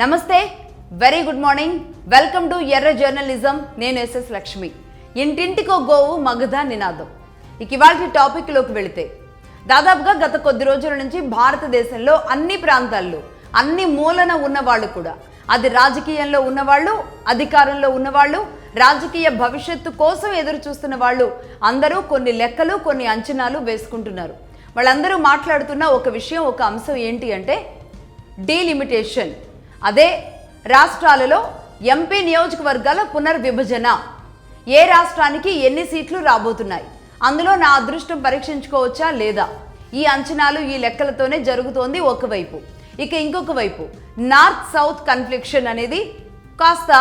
నమస్తే very good morning welcome to ఎర్ర journalism నేను ఎస్ఎస్ లక్ష్మి ఇంటింటికో గోవు మగధ నినాదం ఇవాల్టి టాపిక్ లోకి వెళితే దాదాపుగా గత కొద్ది రోజుల నుంచి భారతదేశంలో అన్ని ప్రాంతాల్లో అన్ని మూలన ఉన్నవాళ్ళు కూడా అది రాజకీయంలో ఉన్నవాళ్ళు అధికారంలో ఉన్నవాళ్ళు రాజకీయ భవిష్యత్తు కోసం ఎదురు చూస్తున్న వాళ్ళు అందరూ కొన్ని లెక్కలు కొన్ని అంచనాలు వేసుకుంటున్నారు. వాళ్ళందరూ మాట్లాడుతున్న ఒక విషయం ఒక అంశం ఏంటి అంటే డీలిమిటేషన్. అదే రాష్ట్రాలలో ఎంపీ నియోజకవర్గాల పునర్విభజన. ఏ రాష్ట్రానికి ఎన్ని సీట్లు రాబోతున్నాయి, అందులో నా అదృష్టం పరీక్షించుకోవచ్చా లేదా, ఈ అంచనాలు ఈ లెక్కలతోనే జరుగుతోంది ఒకవైపు. ఇక ఇంకొక వైపు నార్త్ సౌత్ కన్ఫ్లిక్షన్ అనేది కాస్త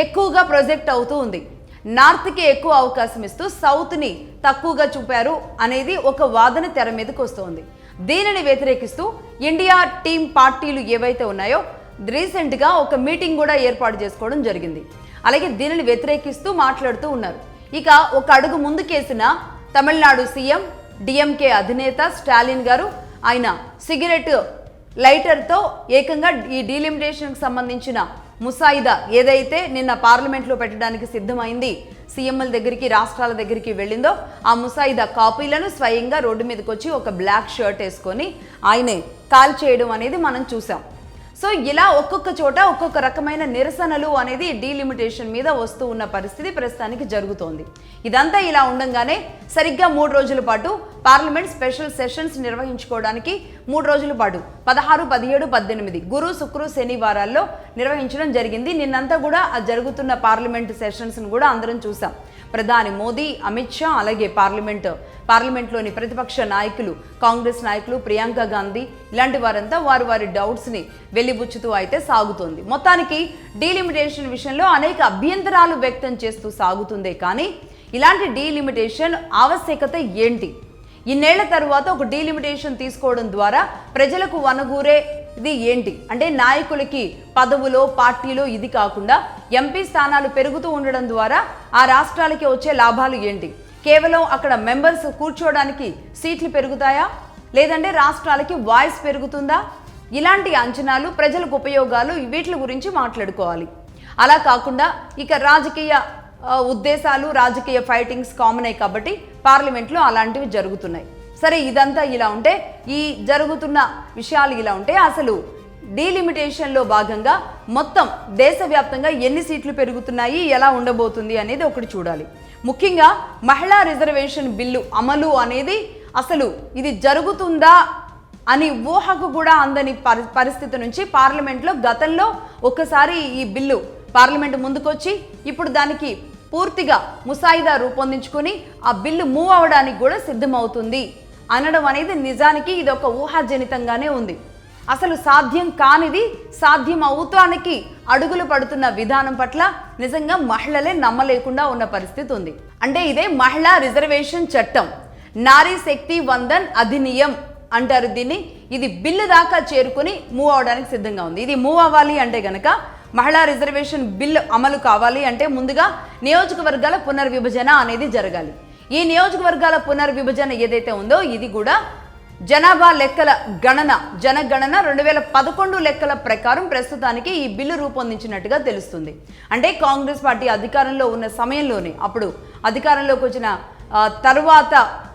ఎక్కువగా ప్రొజెక్ట్ అవుతూ ఉంది. నార్త్కి ఎక్కువ అవకాశం ఇస్తూ సౌత్ని తక్కువగా చూపారు అనేది ఒక వాదన తెర మీదకి వస్తోంది. దీనిని వ్యతిరేకిస్తూ ఇండియా టీమ్ పార్టీలు ఏవైతే ఉన్నాయో రీసెంట్గా ఒక మీటింగ్ కూడా ఏర్పాటు చేసుకోవడం జరిగింది. అలాగే దీనిని వ్యతిరేకిస్తూ మాట్లాడుతూ ఉన్నారు. ఇక ఒక అడుగు ముందుకేసిన తమిళనాడు సీఎం డిఎంకే అధినేత స్టాలిన్ గారు ఆయన సిగరెట్ లైటర్తో ఏకంగా ఈ డీలిమిటేషన్కి సంబంధించిన ముసాయిదా ఏదైతే నిన్న పార్లమెంట్లో పెట్టడానికి సిద్ధమైంది సీఎంల దగ్గరికి రాష్ట్రాల దగ్గరికి వెళ్ళిందో ఆ ముసాయిదా కాపీలను స్వయంగా రోడ్డు మీదకి వచ్చి ఒక బ్లాక్ షర్ట్ వేసుకొని ఆయనే కాల్ చేయడం అనేది మనం చూసాం. సో ఇలా ఒక్కొక్క చోట ఒక్కొక్క రకమైన నిరసనలు అనేది డీలిమిటేషన్ మీద వస్తూ ఉన్న పరిస్థితి ప్రస్తుతానికి జరుగుతోంది. ఇదంతా ఇలా ఉండంగానే సరిగ్గా 3 రోజుల పాటు పార్లమెంట్ స్పెషల్ సెషన్స్ నిర్వహించుకోవడానికి 3 రోజుల పాటు 16, 17, 18 గురు శుక్రు శనివారాల్లో నిర్వహించడం జరిగింది. నిన్నంతా కూడా ఆ జరుగుతున్న పార్లమెంట్ సెషన్స్ను కూడా అందరం చూసాం. ప్రధాని మోదీ, అమిత్ షా, అలాగే పార్లమెంట్లోని ప్రతిపక్ష నాయకులు, కాంగ్రెస్ నాయకులు, ప్రియాంక గాంధీ ఇలాంటి వారంతా వారి డౌట్స్ని వెలిబుచ్చుతూ అయితే సాగుతోంది. మొత్తానికి డీలిమిటేషన్ విషయంలో అనేక అభ్యంతరాలు వ్యక్తం చేస్తూ సాగుతుందే కానీ ఇలాంటి డీలిమిటేషన్ ఆవశ్యకత ఏంటి? ఇన్నేళ్ల తరువాత ఒక డీలిమిటేషన్ తీసుకోవడం ద్వారా ప్రజలకు వనగూరే ఇది ఏంటి అంటే నాయకులకి పదవులో పార్టీలో ఇది కాకుండా ఎంపీ స్థానాలు పెరుగుతూ ఉండడం ద్వారా ఆ రాష్ట్రాలకి వచ్చే లాభాలు ఏంటి? కేవలం అక్కడ మెంబర్స్ కూర్చోవడానికి సీట్లు పెరుగుతాయా, లేదంటే రాష్ట్రాలకి వాయిస్ పెరుగుతుందా? ఇలాంటి అంచనాలు, ప్రజలకు ఉపయోగాలు వీటి గురించి మాట్లాడుకోవాలి. అలా కాకుండా ఇక రాజకీయ ఉద్దేశాలు, రాజకీయ ఫైటింగ్స్ కామనే కాబట్టి పార్లమెంట్లో అలాంటివి జరుగుతున్నాయి. సరే, ఇదంతా ఇలా ఉంటే, ఈ జరుగుతున్న విషయాలు ఇలా ఉంటే అసలు డీలిమిటేషన్లో భాగంగా మొత్తం దేశవ్యాప్తంగా ఎన్ని సీట్లు పెరుగుతున్నాయి, ఎలా ఉండబోతుంది అనేది ఒకటి చూడాలి. ముఖ్యంగా మహిళా రిజర్వేషన్ బిల్లు అమలు అనేది అసలు ఇది జరుగుతుందా అని ఊహకు కూడా అందని పరిస్థితి నుంచి పార్లమెంట్లో గతంలో ఒకసారి ఈ బిల్లు పార్లమెంటు ముందుకొచ్చి ఇప్పుడు దానికి పూర్తిగా ముసాయిదా రూపొందించుకొని ఆ బిల్లు మూవ్ అవడానికి కూడా సిద్ధమవుతుంది అనడం అనేది నిజానికి ఇది ఒక ఊహాజనితంగానే ఉంది. అసలు సాధ్యం కానిది సాధ్యం అవుతానికి అడుగులు పడుతున్న విధానం పట్ల నిజంగా మహిళలే నమ్మలేకుండా ఉన్న పరిస్థితి ఉంది. అంటే ఇదే మహిళా రిజర్వేషన్ చట్టం, నారీ శక్తి వందన్ అధినియం అంటారు దీన్ని. ఇది బిల్లు దాకా చేరుకుని మూవ్ అవడానికి సిద్ధంగా ఉంది. ఇది మూవ్ అవ్వాలి అంటే గనక మహిళా రిజర్వేషన్ బిల్లు అమలు కావాలి అంటే ముందుగా నియోజకవర్గాల పునర్విభజన అనేది జరగాలి. ఈ నియోజకవర్గాల పునర్విభజన ఏదైతే ఉందో ఇది కూడా జనాభా లెక్కల గణన, జనగణన 2011 లెక్కల ప్రకారం ప్రస్తుతానికి ఈ బిల్లు రూపొందించినట్టుగా తెలుస్తుంది. అంటే కాంగ్రెస్ పార్టీ అధికారంలో ఉన్న సమయంలోనే, అప్పుడు అధికారంలోకి వచ్చిన తరువాత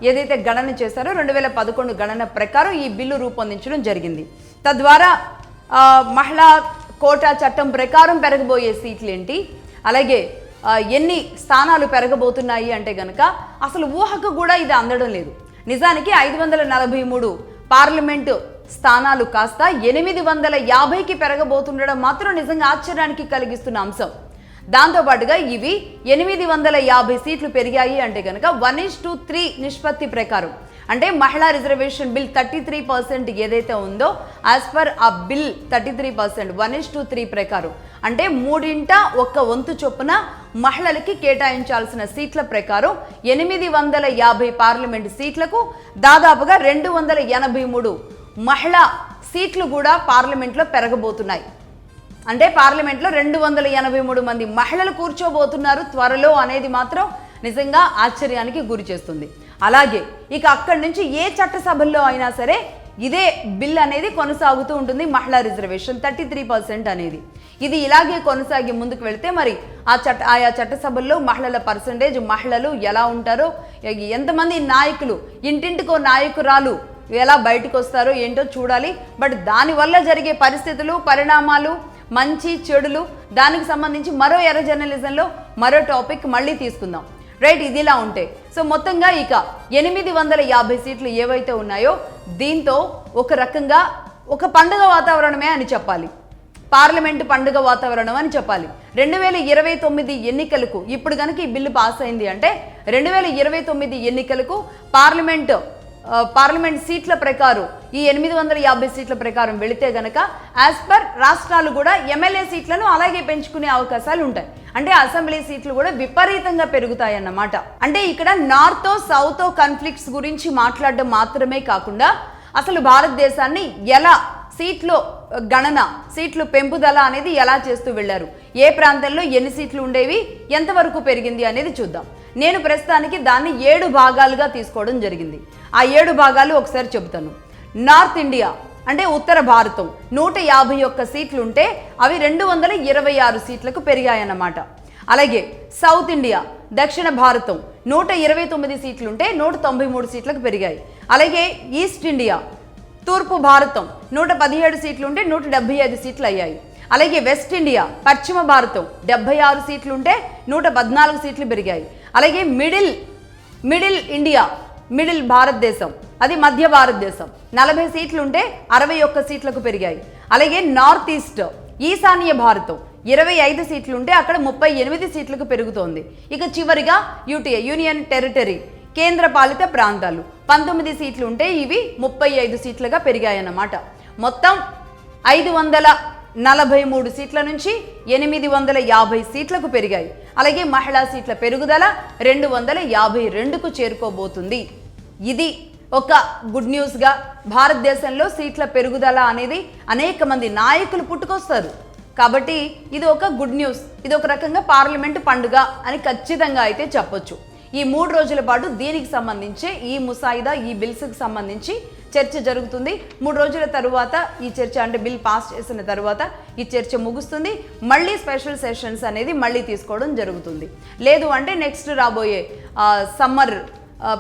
ఏదైతే గణన చేశారో 2011 గణన ప్రకారం ఈ బిల్లు రూపొందించడం జరిగింది. తద్వారా మహిళా కోటా చట్టం ప్రకారం పెరగబోయే సీట్లు ఏంటి, అలాగే ఎన్ని స్థానాలు పెరగబోతున్నాయి అంటే గనక అసలు ఊహకు కూడా ఇది అందడం లేదు. నిజానికి 543 పార్లమెంటు స్థానాలు కాస్త 850కి పెరగబోతుండడం మాత్రం నిజంగా ఆశ్చర్యానికి కలిగిస్తున్న అంశం. దాంతోపాటుగా ఇవి 850 సీట్లు పెరిగాయి అంటే కనుక 1:3 నిష్పత్తి ప్రకారం, అంటే మహిళా రిజర్వేషన్ బిల్ 33% ఏదైతే ఉందో యాజ్ పర్ ఆ బిల్ 33% 1:3 ప్రకారం, అంటే 3/1 చొప్పున మహిళలకి కేటాయించాల్సిన సీట్ల ప్రకారం 850 పార్లమెంటు సీట్లకు దాదాపుగా 283 మహిళా సీట్లు కూడా పార్లమెంట్లో పెరగబోతున్నాయి. అంటే పార్లమెంట్లో 283 మంది మహిళలు కూర్చోబోతున్నారు త్వరలో అనేది మాత్రం నిజంగా ఆశ్చర్యానికి గురి చేస్తుంది. అలాగే ఇక అక్కడి నుంచి ఏ చట్టసభల్లో అయినా సరే ఇదే బిల్ అనేది కొనసాగుతూ ఉంటుంది. మహిళా రిజర్వేషన్ 33% అనేది ఇది ఇలాగే కొనసాగి ముందుకు వెళితే మరి ఆయా చట్టసభల్లో మహిళల పర్సంటేజ్, మహిళలు ఎలా ఉంటారో, ఎంతమంది నాయకులు, ఇంటింటికో నాయకురాలు ఎలా బయటకు వస్తారో ఏంటో చూడాలి. బట్ దానివల్ల జరిగే పరిస్థితులు, పరిణామాలు, మంచి చెడులు, దానికి సంబంధించి మరో ఎర్ర జర్నలిజంలో మరో టాపిక్ మళ్ళీ తీసుకుందాం. రైట్, ఇదిలా ఉంటే సో మొత్తంగా ఇక 850 సీట్లు ఏవైతే ఉన్నాయో దీంతో ఒక రకంగా ఒక పండుగ వాతావరణమే అని చెప్పాలి. పార్లమెంటు పండుగ వాతావరణం అని చెప్పాలి. 2029 ఎన్నికలకు ఇప్పుడు కనుక ఈ బిల్లు పాస్ అయింది అంటే 2029 ఎన్నికలకు పార్లమెంట్ సీట్ల ప్రకారం ఈ 850 సీట్ల ప్రకారం వెళితే గనక యాజ్ పర్ రాష్ట్రాలు కూడా ఎమ్మెల్యే సీట్లను అలాగే పెంచుకునే అవకాశాలు ఉంటాయి. అంటే అసెంబ్లీ సీట్లు కూడా విపరీతంగా పెరుగుతాయన్నమాట. అంటే ఇక్కడ నార్త్ సౌత్ కాన్ఫ్లిక్ట్స్ గురించి మాట్లాడడం మాత్రమే కాకుండా అసలు భారతదేశాన్ని ఎలా సీట్లు పెంపుదల అనేది ఎలా చేస్తూ వెళ్ళారు, ఏ ప్రాంతంలో ఎన్ని సీట్లు ఉండేవి, ఎంతవరకు పెరిగింది అనేది చూద్దాం. నేను ప్రస్తుతానికి దాన్ని 7 భాగాలుగా తీసుకోవడం జరిగింది. ఆ 7 భాగాలు ఒకసారి చెబుతాను. నార్త్ ఇండియా అంటే ఉత్తర భారతం 151 సీట్లు ఉంటే అవి 226 సీట్లకు పెరిగాయన్నమాట. అలాగే సౌత్ ఇండియా దక్షిణ భారతం 129 సీట్లుంటే 193 సీట్లకు పెరిగాయి. అలాగే ఈస్ట్ ఇండియా తూర్పు భారతం 117 సీట్లుంటే 175 సీట్లు అయ్యాయి. అలాగే వెస్ట్ ఇండియా పశ్చిమ భారతం 76 సీట్లుంటే 114 సీట్లు పెరిగాయి. అలాగే మిడిల్ ఇండియా మిడిల్ భారతదేశం అది మధ్య భారతదేశం 40 సీట్లుంటే 61 సీట్లకు పెరిగాయి. అలాగే నార్త్ ఈస్ట్ ఈశాన్య భారతం 25 సీట్లుంటే అక్కడ 38 సీట్లకు పెరుగుతోంది. ఇక చివరిగా యూటీఏ యూనియన్ టెరిటరీ కేంద్ర పాలిత ప్రాంతాలు 19 సీట్లు ఉంటే ఇవి 35 సీట్లుగా పెరిగాయన్నమాట. మొత్తం 543 సీట్ల నుంచి 850 సీట్లకు పెరిగాయి. అలాగే మహిళా సీట్ల పెరుగుదల 252కు చేరుకోబోతుంది. ఇది ఒక గుడ్ న్యూస్గా భారతదేశంలో సీట్ల పెరుగుదల అనేది అనేక మంది నాయకులు పుట్టుకొస్తారు కాబట్టి ఇది ఒక గుడ్ న్యూస్. ఇది ఒక రకంగా పార్లమెంటు పండుగ అని ఖచ్చితంగా అయితే చెప్పొచ్చు. ఈ 3 రోజుల పాటు దీనికి సంబంధించి ఈ ముసాయిదా ఈ బిల్స్కి సంబంధించి చర్చ జరుగుతుంది. 3 రోజుల తరువాత ఈ చర్చ అంటే బిల్ పాస్ చేసిన తర్వాత ఈ చర్చ ముగుస్తుంది. మళ్ళీ స్పెషల్ సెషన్స్ అనేది మళ్ళీ తీసుకోవడం జరుగుతుంది. లేదు అంటే నెక్స్ట్ రాబోయే సమ్మర్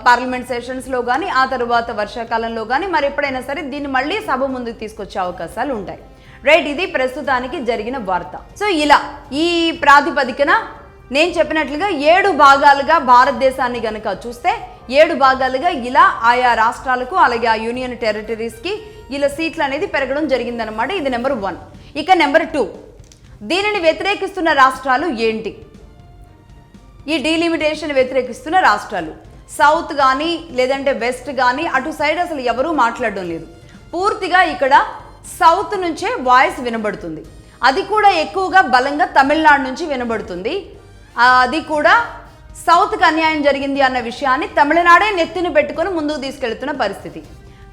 పార్లమెంట్ సెషన్స్లో కానీ ఆ తర్వాత వర్షాకాలంలో కానీ మరి ఎప్పుడైనా సరే దీన్ని మళ్ళీ సభ ముందుకు తీసుకొచ్చే అవకాశాలు ఉంటాయి. రైట్, ఇది ప్రస్తుతానికి జరిగిన వార్త. సో ఇలా ఈ ప్రాతిపదికన నేను చెప్పినట్లుగా 7 భాగాలుగా భారతదేశాన్ని గనక చూస్తే 7 భాగాలుగా ఇలా ఆయా రాష్ట్రాలకు అలాగే ఆ యూనియన్ టెరిటరీస్కి ఇలా సీట్లు అనేది పెరగడం జరిగిందనమాట. ఇది నెంబర్ 1. ఇక నెంబర్ 2, దీనిని వ్యతిరేకిస్తున్న రాష్ట్రాలు ఏంటి? ఈ డీలిమిటేషన్ వ్యతిరేకిస్తున్న రాష్ట్రాలు సౌత్ కానీ లేదంటే వెస్ట్ కానీ అటు సైడ్ అసలు ఎవరూ మాట్లాడడం లేదు. పూర్తిగా ఇక్కడ సౌత్ నుంచే వాయిస్ వినబడుతుంది. అది కూడా ఎక్కువగా బలంగా తమిళనాడు నుంచి వినబడుతుంది. అది కూడా సౌత్కి అన్యాయం జరిగింది అన్న విషయాన్ని తమిళనాడే నెత్తిని పెట్టుకొని ముందుకు తీసుకెళ్తున్న పరిస్థితి.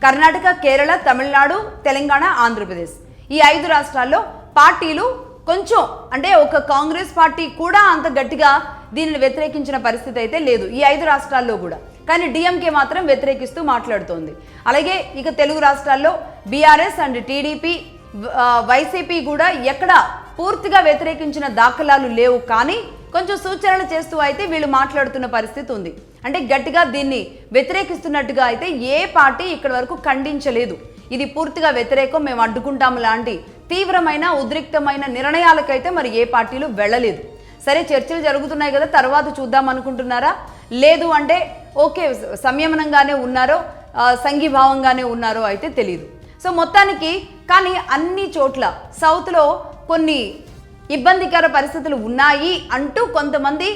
కర్ణాటక, కేరళ, తమిళనాడు, తెలంగాణ, ఆంధ్రప్రదేశ్ ఈ 5 రాష్ట్రాల్లో పార్టీలు కొంచెం అంటే ఒక కాంగ్రెస్ పార్టీ కూడా అంత గట్టిగా దీనిని వ్యతిరేకించిన పరిస్థితి అయితే లేదు ఈ 5 రాష్ట్రాల్లో కూడా. కానీ డిఎంకే మాత్రం వ్యతిరేకిస్తూ మాట్లాడుతోంది. అలాగే ఇక తెలుగు రాష్ట్రాల్లో బీఆర్ఎస్ అండ్ టీడీపీ, వైసీపీ కూడా ఎక్కడ పూర్తిగా వ్యతిరేకించిన దాఖలాలు లేవు. కానీ కొంచెం సూచనలు చేస్తూ అయితే వీళ్ళు మాట్లాడుతున్న పరిస్థితి ఉంది. అంటే గట్టిగా దీన్ని వ్యతిరేకిస్తున్నట్టుగా అయితే ఏ పార్టీ ఇక్కడి వరకు ఖండించలేదు. ఇది పూర్తిగా వ్యతిరేకం, మేము అడ్డుకుంటాము లాంటి తీవ్రమైన ఉద్రిక్తమైన నిర్ణయాలకైతే మరి ఏ పార్టీలు వెళ్ళలేదు. సరే, చర్చలు జరుగుతున్నాయి కదా, తర్వాత చూద్దాం అనుకుంటున్నారా? లేదు అంటే ఓకే సంయమనంగానే ఉన్నారో సంఘీభావంగానే ఉన్నారో అయితే తెలియదు. సో మొత్తానికి కానీ అన్ని చోట్ల సౌత్లో కొన్ని ఇబ్బందికర పరిస్థితులు ఉన్నాయి అంటూ కొంతమంది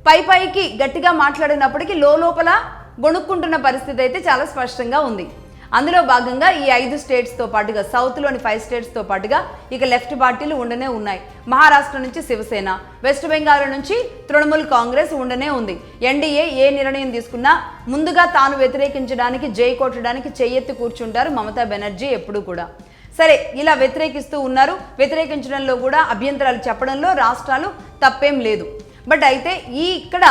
పైకి గట్టిగా మాట్లాడినప్పటికీ లోపల గొణుక్కుంటున్న పరిస్థితి అయితే చాలా స్పష్టంగా ఉంది. అందులో భాగంగా ఈ 5 స్టేట్స్తో పాటుగా సౌత్లోని 5 స్టేట్స్తో పాటుగా ఇక లెఫ్ట్ పార్టీలు ఉండనే ఉన్నాయి. మహారాష్ట్ర నుంచి శివసేన, వెస్ట్ బెంగాల్ నుంచి తృణమూల్ కాంగ్రెస్ ఉండనే ఉంది. ఎన్డీఏ ఏ నిర్ణయం తీసుకున్నా ముందుగా తాను వ్యతిరేకించడానికి జై కొట్టడానికి చెయ్యెత్తి కూర్చుంటారు మమతా బెనర్జీ ఎప్పుడూ కూడా. సరే, ఇలా వ్యతిరేకిస్తూ ఉన్నారు. వ్యతిరేకించడంలో కూడా అభ్యంతరాలు చెప్పడంలో రాష్ట్రాలు తప్పేం లేదు. బట్ అయితే ఇక్కడ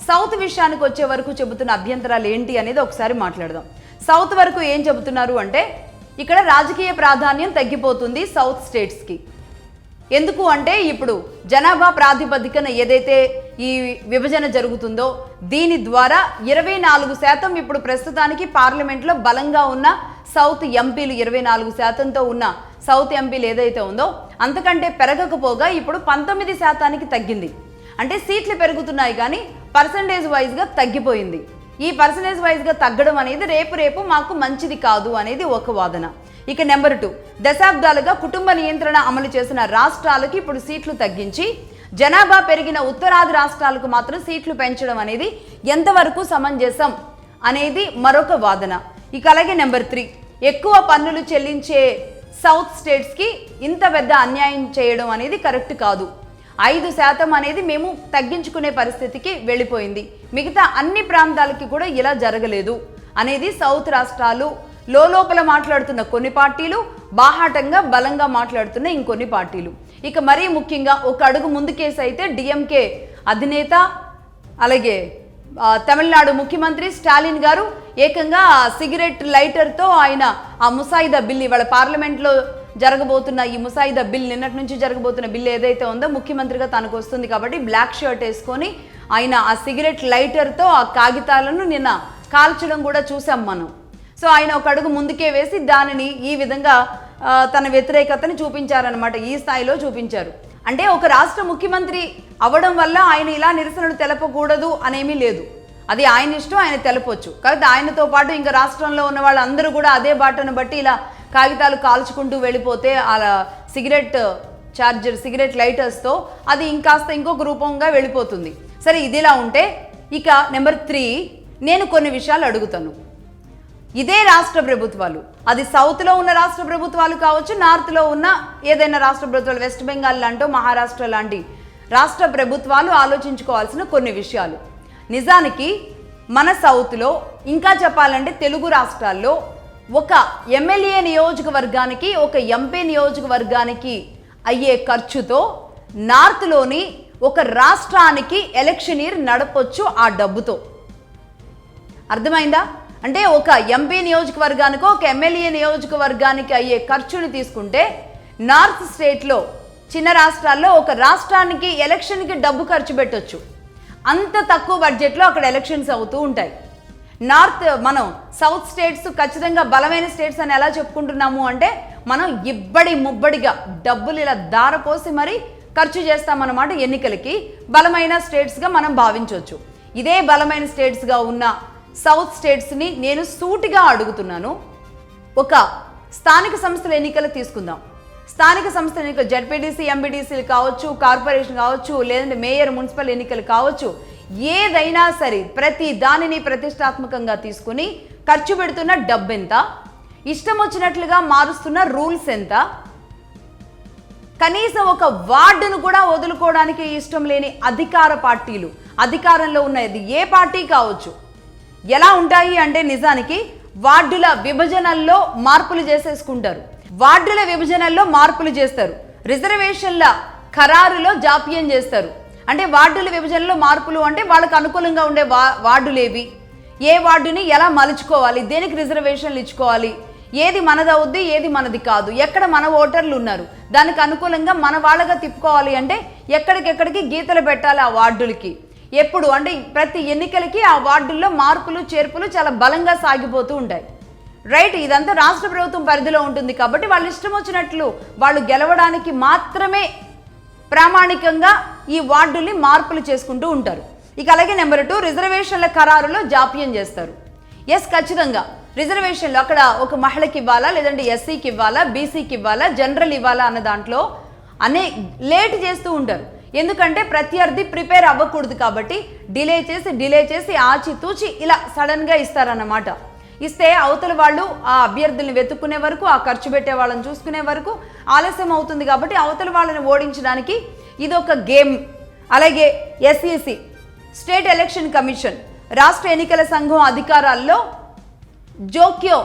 సౌత్ విషయానికి వచ్చే వరకు చెబుతున్న అభ్యంతరాలు ఏంటి అనేది ఒకసారి మాట్లాడదాం. సౌత్ వరకు ఏం చెబుతున్నారు అంటే ఇక్కడ రాజకీయ ప్రాధాన్యం తగ్గిపోతుంది సౌత్ స్టేట్స్కి. ఎందుకు అంటే ఇప్పుడు జనాభా ప్రాతిపదికన ఏదైతే ఈ విభజన జరుగుతుందో దీని ద్వారా 24% ఇప్పుడు ప్రస్తుతానికి పార్లమెంట్లో బలంగా ఉన్న సౌత్ ఎంపీలు 24%తో ఉన్న సౌత్ ఎంపీలు ఏదైతే ఉందో అంతకంటే పెరగకపోగా ఇప్పుడు 19%కి తగ్గింది. అంటే సీట్లు పెరుగుతున్నాయి కానీ పర్సంటేజ్ వైజ్గా తగ్గిపోయింది. ఈ పర్సంటేజ్ వైజ్గా తగ్గడం అనేది రేపు మాకు మంచిది కాదు అనేది ఒక వాదన. ఇక నెంబర్ 2, దశాబ్దాలుగా కుటుంబ నియంత్రణ అమలు చేసిన రాష్ట్రాలకు ఇప్పుడు సీట్లు తగ్గించి జనాభా పెరిగిన ఉత్తరాది రాష్ట్రాలకు మాత్రం సీట్లు పెంచడం అనేది ఎంతవరకు సమంజసం అనేది మరొక వాదన. ఇక అలాగే నెంబర్ 3, ఎక్కువ పన్నులు చెల్లించే సౌత్ స్టేట్స్కి ఇంత పెద్ద అన్యాయం చేయడం అనేది కరెక్ట్ కాదు. 5% అనేది మేము తగ్గించుకునే పరిస్థితికి వెళ్ళిపోయింది. మిగతా అన్ని ప్రాంతాలకి కూడా ఇలా జరగలేదు అనేది సౌత్ రాష్ట్రాలు లోపల మాట్లాడుతున్న కొన్ని పార్టీలు, బాహాటంగా బలంగా మాట్లాడుతున్న ఇంకొన్ని పార్టీలు. ఇక మరీ ముఖ్యంగా ఒక అడుగు ముందుకేసి అయితే డిఎంకే అధినేత అలాగే తమిళనాడు ముఖ్యమంత్రి స్టాలిన్ గారు ఏకంగా సిగరెట్ లైటర్తో ఆయన ఆ ముసాయిదా బిల్, ఇవాళ పార్లమెంట్లో జరగబోతున్న ఈ ముసాయిదా బిల్, నిన్నటి నుంచి జరగబోతున్న బిల్ ఏదైతే ఉందో ముఖ్యమంత్రిగా తనకు వస్తుంది కాబట్టి బ్లాక్ షర్ట్ వేసుకొని ఆయన ఆ సిగరెట్ లైటర్తో ఆ కాగితాలను నిన్న కాల్చడం కూడా చూసాం మనం. సో ఆయన ఒక అడుగు ముందుకే వేసి దానిని ఈ విధంగా తన వ్యతిరేకతని చూపించారనమాట, ఈ స్థాయిలో చూపించారు. అంటే ఒక రాష్ట్ర ముఖ్యమంత్రి అవ్వడం వల్ల ఆయన ఇలా నిరసనలు తెలపకూడదు అనేమీ లేదు, అది ఆయన ఇష్టం, ఆయన తెలపొచ్చు. కాబట్టి ఆయనతో పాటు ఇంకా రాష్ట్రంలో ఉన్న వాళ్ళందరూ కూడా అదే బాటను బట్టి ఇలా కాగితాలు కాల్చుకుంటూ వెళ్ళిపోతే అలా సిగరెట్ లైటర్స్తో అది ఇంకొక రూపంగా వెళ్ళిపోతుంది. సరే, ఇదిలా ఉంటే ఇక నెంబర్ 3, నేను కొన్ని విషయాలు అడుగుతాను. ఇదే రాష్ట్ర ప్రభుత్వాలు, అది సౌత్లో ఉన్న రాష్ట్ర ప్రభుత్వాలు కావచ్చు, నార్త్లో ఉన్న ఏదైనా రాష్ట్ర ప్రభుత్వాలు, వెస్ట్ బెంగాల్ లాంటి, మహారాష్ట్ర లాంటి రాష్ట్ర ప్రభుత్వాలు ఆలోచించుకోవాల్సిన కొన్ని విషయాలు. నిజానికి మన సౌత్లో, ఇంకా చెప్పాలంటే తెలుగు రాష్ట్రాల్లో ఒక ఎమ్మెల్యే నియోజకవర్గానికి, ఒక ఎంపీ నియోజకవర్గానికి అయ్యే ఖర్చుతో నార్త్లోని ఒక రాష్ట్రానికి ఎలక్షనీర్ నడపొచ్చు ఆ డబ్బుతో. అర్థమైందా? అంటే ఒక ఎంపీ నియోజకవర్గానికో ఒక ఎమ్మెల్యే నియోజకవర్గానికి అయ్యే ఖర్చుని తీసుకుంటే నార్త్ స్టేట్లో, చిన్న రాష్ట్రాల్లో ఒక రాష్ట్రానికి ఎలక్షన్కి డబ్బు ఖర్చు పెట్టొచ్చు. అంత తక్కువ బడ్జెట్లో అక్కడ ఎలక్షన్స్ అవుతూ ఉంటాయి. మనం సౌత్ స్టేట్స్ ఖచ్చితంగా బలమైన స్టేట్స్ అని ఎలా చెప్పుకుంటున్నాము అంటే మనం ముబ్బడిగా డబ్బులు ఇలా దారపోసి మరీ ఖర్చు చేస్తామన్నమాట ఎన్నికలకి. బలమైన స్టేట్స్గా మనం భావించవచ్చు. ఇదే బలమైన స్టేట్స్గా ఉన్న సౌత్ స్టేట్స్ని నేను సూటిగా అడుగుతున్నాను. ఒక స్థానిక సంస్థల ఎన్నికలు తీసుకుందాం. స్థానిక సంస్థల ఎన్నికలు జెడ్పీటీసీ, ఎంపీటీసీలు కావచ్చు, కార్పొరేషన్ కావచ్చు, లేదంటే మేయర్, మున్సిపల్ ఎన్నికలు కావచ్చు, ఏదైనా సరే ప్రతి దానిని ప్రతిష్టాత్మకంగా తీసుకుని ఖర్చు పెడుతున్న డబ్బు ఎంత, ఇష్టం వచ్చినట్లుగా మారుస్తున్న రూల్స్ ఎంత, కనీసం ఒక వార్డును కూడా వదులుకోవడానికి ఇష్టం లేని అధికార పార్టీలు, అధికారంలో ఉన్నది ఏ పార్టీ కావచ్చు, ఎలా ఉంటాయి అంటే నిజానికి వార్డుల విభజనల్లో మార్పులు చేసేసుకుంటారు. వార్డుల విభజనల్లో మార్పులు చేస్తారు, రిజర్వేషన్ల ఖరారులో జాప్యం చేస్తారు. అంటే వార్డుల విభజనలో మార్పులు అంటే వాళ్ళకు అనుకూలంగా ఉండే వార్డులేవి, ఏ వార్డుని ఎలా మలుచుకోవాలి, దేనికి రిజర్వేషన్లు ఇచ్చుకోవాలి, ఏది మనదవుద్ది, ఏది మనది కాదు, ఎక్కడ మన ఓటర్లు ఉన్నారు, దానికి అనుకూలంగా మన వాళ్ళగా తిప్పుకోవాలి అంటే ఎక్కడికెక్కడికి గీతలు పెట్టాలి ఆ వార్డులకి. ఎప్పుడు అంటే ప్రతి ఎన్నికలకి ఆ వార్డుల్లో మార్పులు చేర్పులు చాలా బలంగా సాగిపోతూ ఉంటాయి. రైట్, ఇదంతా రాష్ట్ర ప్రభుత్వం పరిధిలో ఉంటుంది కాబట్టి వాళ్ళు ఇష్టం వచ్చినట్లు వాళ్ళు గెలవడానికి మాత్రమే ప్రామాణికంగా ఈ వార్డుల్ని మార్పులు చేసుకుంటూ ఉంటారు. ఇక అలాగే నెంబర్ 2, రిజర్వేషన్ల ఖరారులో జాప్యం చేస్తారు. ఎస్, ఖచ్చితంగా రిజర్వేషన్లు అక్కడ ఒక మహిళకి ఇవ్వాలా, లేదంటే ఎస్సీకి ఇవ్వాలా, బీసీకి ఇవ్వాలా, జనరల్ ఇవ్వాలా అన్న దాంట్లో లేట్ చేస్తూ ఉంటారు. ఎందుకంటే ప్రత్యర్థి ప్రిపేర్ అవ్వకూడదు కాబట్టి డిలే చేసి ఆచితూచి ఇలా సడన్గా ఇస్తారన్నమాట. ఇస్తే అవతల వాళ్ళు ఆ అభ్యర్థుల్ని వెతుక్కునే వరకు, ఆ ఖర్చు పెట్టే వాళ్ళని చూసుకునే వరకు ఆలస్యం అవుతుంది కాబట్టి అవతల వాళ్ళని ఓడించడానికి ఇది ఒక గేమ్. అలాగే ఎస్ఈసి, స్టేట్ ఎలక్షన్ కమిషన్, రాష్ట్ర ఎన్నికల సంఘం అధికారాల్లో జోక్యం,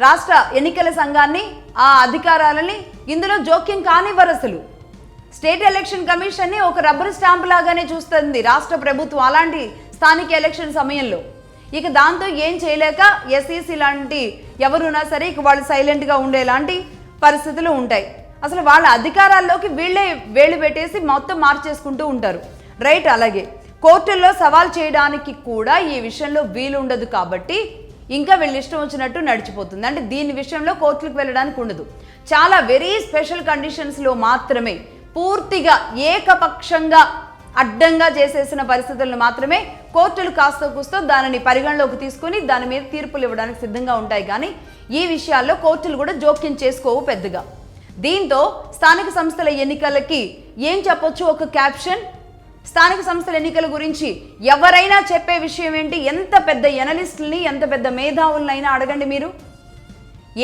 రాష్ట్ర ఎన్నికల సంఘాన్ని, ఆ అధికారాలని ఇందులో జోక్యం కానివ్వరు. అసలు స్టేట్ ఎలక్షన్ కమిషన్ని ఒక రబ్బర్ స్టాంప్ లాగానే చూస్తుంది రాష్ట్ర ప్రభుత్వం అలాంటి స్థానిక ఎలక్షన్ సమయంలో. ఇక దాంతో ఏం చేయలేక ఎస్ఈసి లాంటి ఎవరున్నా సరే ఇక వాళ్ళు సైలెంట్గా ఉండేలాంటి పరిస్థితులు ఉంటాయి. అసలు వాళ్ళ అధికారాల్లోకి వీళ్ళే వేళ్ళు పెట్టేసి మొత్తం మార్చేసుకుంటూ ఉంటారు. రైట్. అలాగే కోర్టుల్లో సవాల్ చేయడానికి కూడా ఈ విషయంలో వీలు ఉండదు కాబట్టి ఇంకా వీళ్ళు ఇష్టం వచ్చినట్టు నడిచిపోతుంది. అంటే దీని విషయంలో కోర్టులకు వెళ్ళడానికి ఉండదు. చాలా వెరీ స్పెషల్ కండిషన్స్లో మాత్రమే పూర్తిగా ఏకపక్షంగా అడ్డంగా చేసేసిన పరిస్థితులను మాత్రమే కోర్టులు కాస్త కూస్తో దానిని పరిగణలోకి తీసుకుని దాని మీద తీర్పులు ఇవ్వడానికి సిద్ధంగా ఉంటాయి. కానీ ఈ విషయాల్లో కోర్టులు కూడా జోక్యం చేసుకోవు పెద్దగా. దీంతో స్థానిక సంస్థల ఎన్నికలకి ఏం చెప్పొచ్చు? ఒక క్యాప్షన్, స్థానిక సంస్థల ఎన్నికల గురించి ఎవరైనా చెప్పే విషయం ఏంటి? ఎంత పెద్ద ఎనలిస్టుల్ని, ఎంత పెద్ద మేధావులనైనా అడగండి మీరు.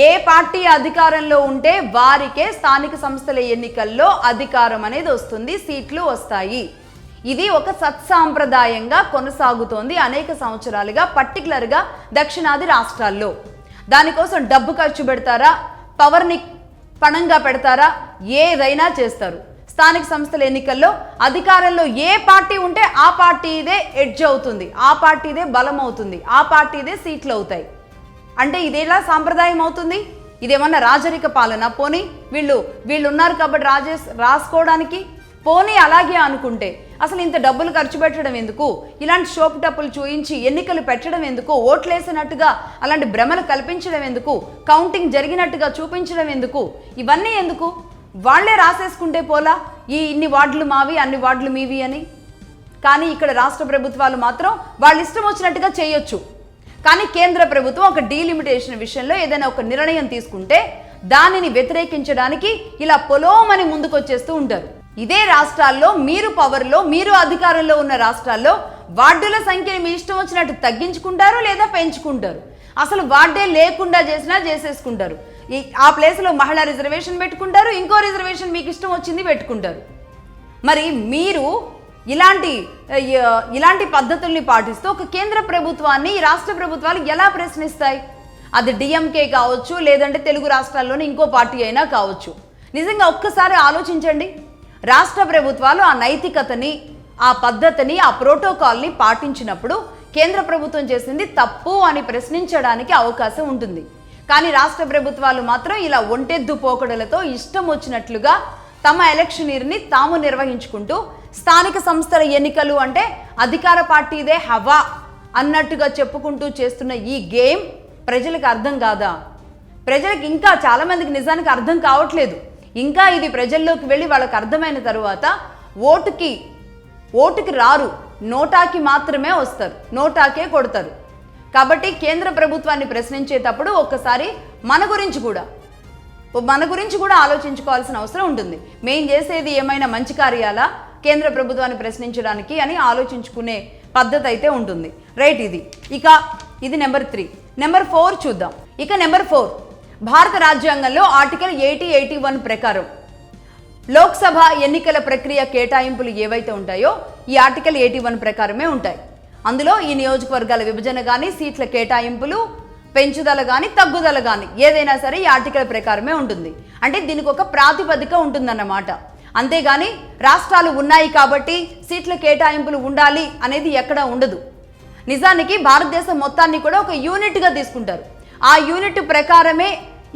ఏ పార్టీ అధికారంలో ఉంటే వారికే స్థానిక సంస్థల ఎన్నికల్లో అధికారం అనేది వస్తుంది, సీట్లు వస్తాయి. ఇది ఒక సత్సాంప్రదాయంగా కొనసాగుతోంది అనేక సంవత్సరాలుగా, పర్టికులర్గా దక్షిణాది రాష్ట్రాల్లో. దానికోసం డబ్బు ఖర్చు పెడతారా, పవర్ని పణంగా పెడతారా, ఏదైనా చేస్తారు. స్థానిక సంస్థల ఎన్నికల్లో అధికారంలో ఏ పార్టీ ఉంటే ఆ పార్టీదే ఎడ్జ్ అవుతుంది, ఆ పార్టీదే బలం అవుతుంది, ఆ పార్టీదే సీట్లు అవుతాయి. అంటే ఇదేలా సాంప్రదాయం అవుతుంది? ఇదేమన్నా రాజరిక పాలన? పోనీ వీళ్ళు ఉన్నారు కాబట్టి రాసుకోవడానికి. పోనీ అలాగే అనుకుంటే అసలు ఇంత డబ్బులు ఖర్చు పెట్టడం ఎందుకు? ఇలాంటి షోపు టప్పులు చూయించి ఎన్నికలు పెట్టడం ఎందుకు? ఓట్లేసినట్టుగా అలాంటి భ్రమలు కల్పించడం ఎందుకు? కౌంటింగ్ జరిగినట్టుగా చూపించడం ఎందుకు? ఇవన్నీ ఎందుకు? వాళ్లే రాసేసుకుంటే పోలా, ఇన్ని వార్డులు మావి, అన్ని వార్డులు మీవి అని. కానీ ఇక్కడ రాష్ట్ర ప్రభుత్వాలు మాత్రం వాళ్ళ ఇష్టం వచ్చినట్టుగా చేయొచ్చు. కానీ కేంద్ర ప్రభుత్వం ఒక డీలిమిటేషన్ విషయంలో ఏదైనా ఒక నిర్ణయం తీసుకుంటే దానిని వ్యతిరేకించడానికి ఇలా పొలోమని ముందుకొచ్చేస్తూ ఉంటారు. ఇదే రాష్ట్రాల్లో మీరు పవర్లో, మీరు అధికారంలో ఉన్న రాష్ట్రాల్లో వార్డుల సంఖ్యని మీ ఇష్టం వచ్చినట్టు తగ్గించుకుంటారు లేదా పెంచుకుంటారు. అసలు వార్డే లేకుండా చేసినా చేసేసుకుంటారు. ఆ ప్లేస్లో మహిళా రిజర్వేషన్ పెట్టుకుంటారు, ఇంకో రిజర్వేషన్ మీకు ఇష్టం వచ్చింది పెట్టుకుంటారు. మరి మీరు ఇలాంటి పద్ధతుల్ని పాటిస్తూ ఒక కేంద్ర ప్రభుత్వాన్ని ఈ రాష్ట్ర ప్రభుత్వాలు ఎలా ప్రశ్నిస్తాయి? అది డిఎంకే కావచ్చు, లేదంటే తెలుగు రాష్ట్రాల్లోని ఇంకో పార్టీ అయినా కావచ్చు. నిజంగా ఒక్కసారి ఆలోచించండి. రాష్ట్ర ప్రభుత్వాలు ఆ నైతికతని, ఆ పద్ధతిని, ఆ ప్రోటోకాల్ని పాటించినప్పుడు కేంద్ర ప్రభుత్వం చేసింది తప్పు అని ప్రశ్నించడానికి అవకాశం ఉంటుంది. కానీ రాష్ట్ర ప్రభుత్వాలు మాత్రం ఇలా ఒంటెద్దు పోకడలతో ఇష్టం వచ్చినట్లుగా తమ ఎలక్షనీర్ని తాము నిర్వహించుకుంటూ స్థానిక సంస్థల ఎన్నికలు అంటే అధికార పార్టీదే హవా అన్నట్టుగా చెప్పుకుంటూ చేస్తున్న ఈ గేమ్ ప్రజలకు అర్థం కాదా? ప్రజలకు ఇంకా చాలామందికి నిజానికి అర్థం కావట్లేదు. ఇంకా ఇది ప్రజల్లోకి వెళ్ళి వాళ్ళకి అర్థమైన తరువాత ఓటుకి రారు, నోటాకి మాత్రమే వస్తారు, నోటాకే కొడతారు. కాబట్టి కేంద్ర ప్రభుత్వాన్ని ప్రశ్నించేటప్పుడు ఒక్కసారి మన గురించి కూడా ఆలోచించుకోవాల్సిన అవసరం ఉంటుంది. మేం చేసేది ఏమైనా మంచి కార్యాలా కేంద్ర ప్రభుత్వాన్ని ప్రశ్నించడానికి అని ఆలోచించుకునే పద్ధతి అయితే ఉంటుంది. రైట్. ఇది నెంబర్ 3. నెంబర్ 4 చూద్దాం. నెంబర్ 4, భారత రాజ్యాంగంలో ఆర్టికల్ 80-81 ప్రకారం లోక్సభ ఎన్నికల ప్రక్రియ కేటాయింపులు ఏవైతే ఉంటాయో ఈ ఆర్టికల్ 81 ప్రకారమే ఉంటాయి. అందులో ఈ నియోజకవర్గాల విభజన కానీ, సీట్ల కేటాయింపులు, పెంచుదల కానీ, తగ్గుదల కానీ ఏదైనా సరే ఈ ఆర్టికల్ ప్రకారమే ఉంటుంది. అంటే దీనికి ఒక ప్రాతిపదిక ఉంటుందన్నమాట. అంతేగాని రాష్ట్రాలు ఉన్నాయి కాబట్టి సీట్ల కేటాయింపులు ఉండాలి అనేది ఎక్కడా ఉండదు. నిజానికి భారతదేశం మొత్తాన్ని కూడా ఒక యూనిట్గా తీసుకుంటారు. ఆ యూనిట్ ప్రకారమే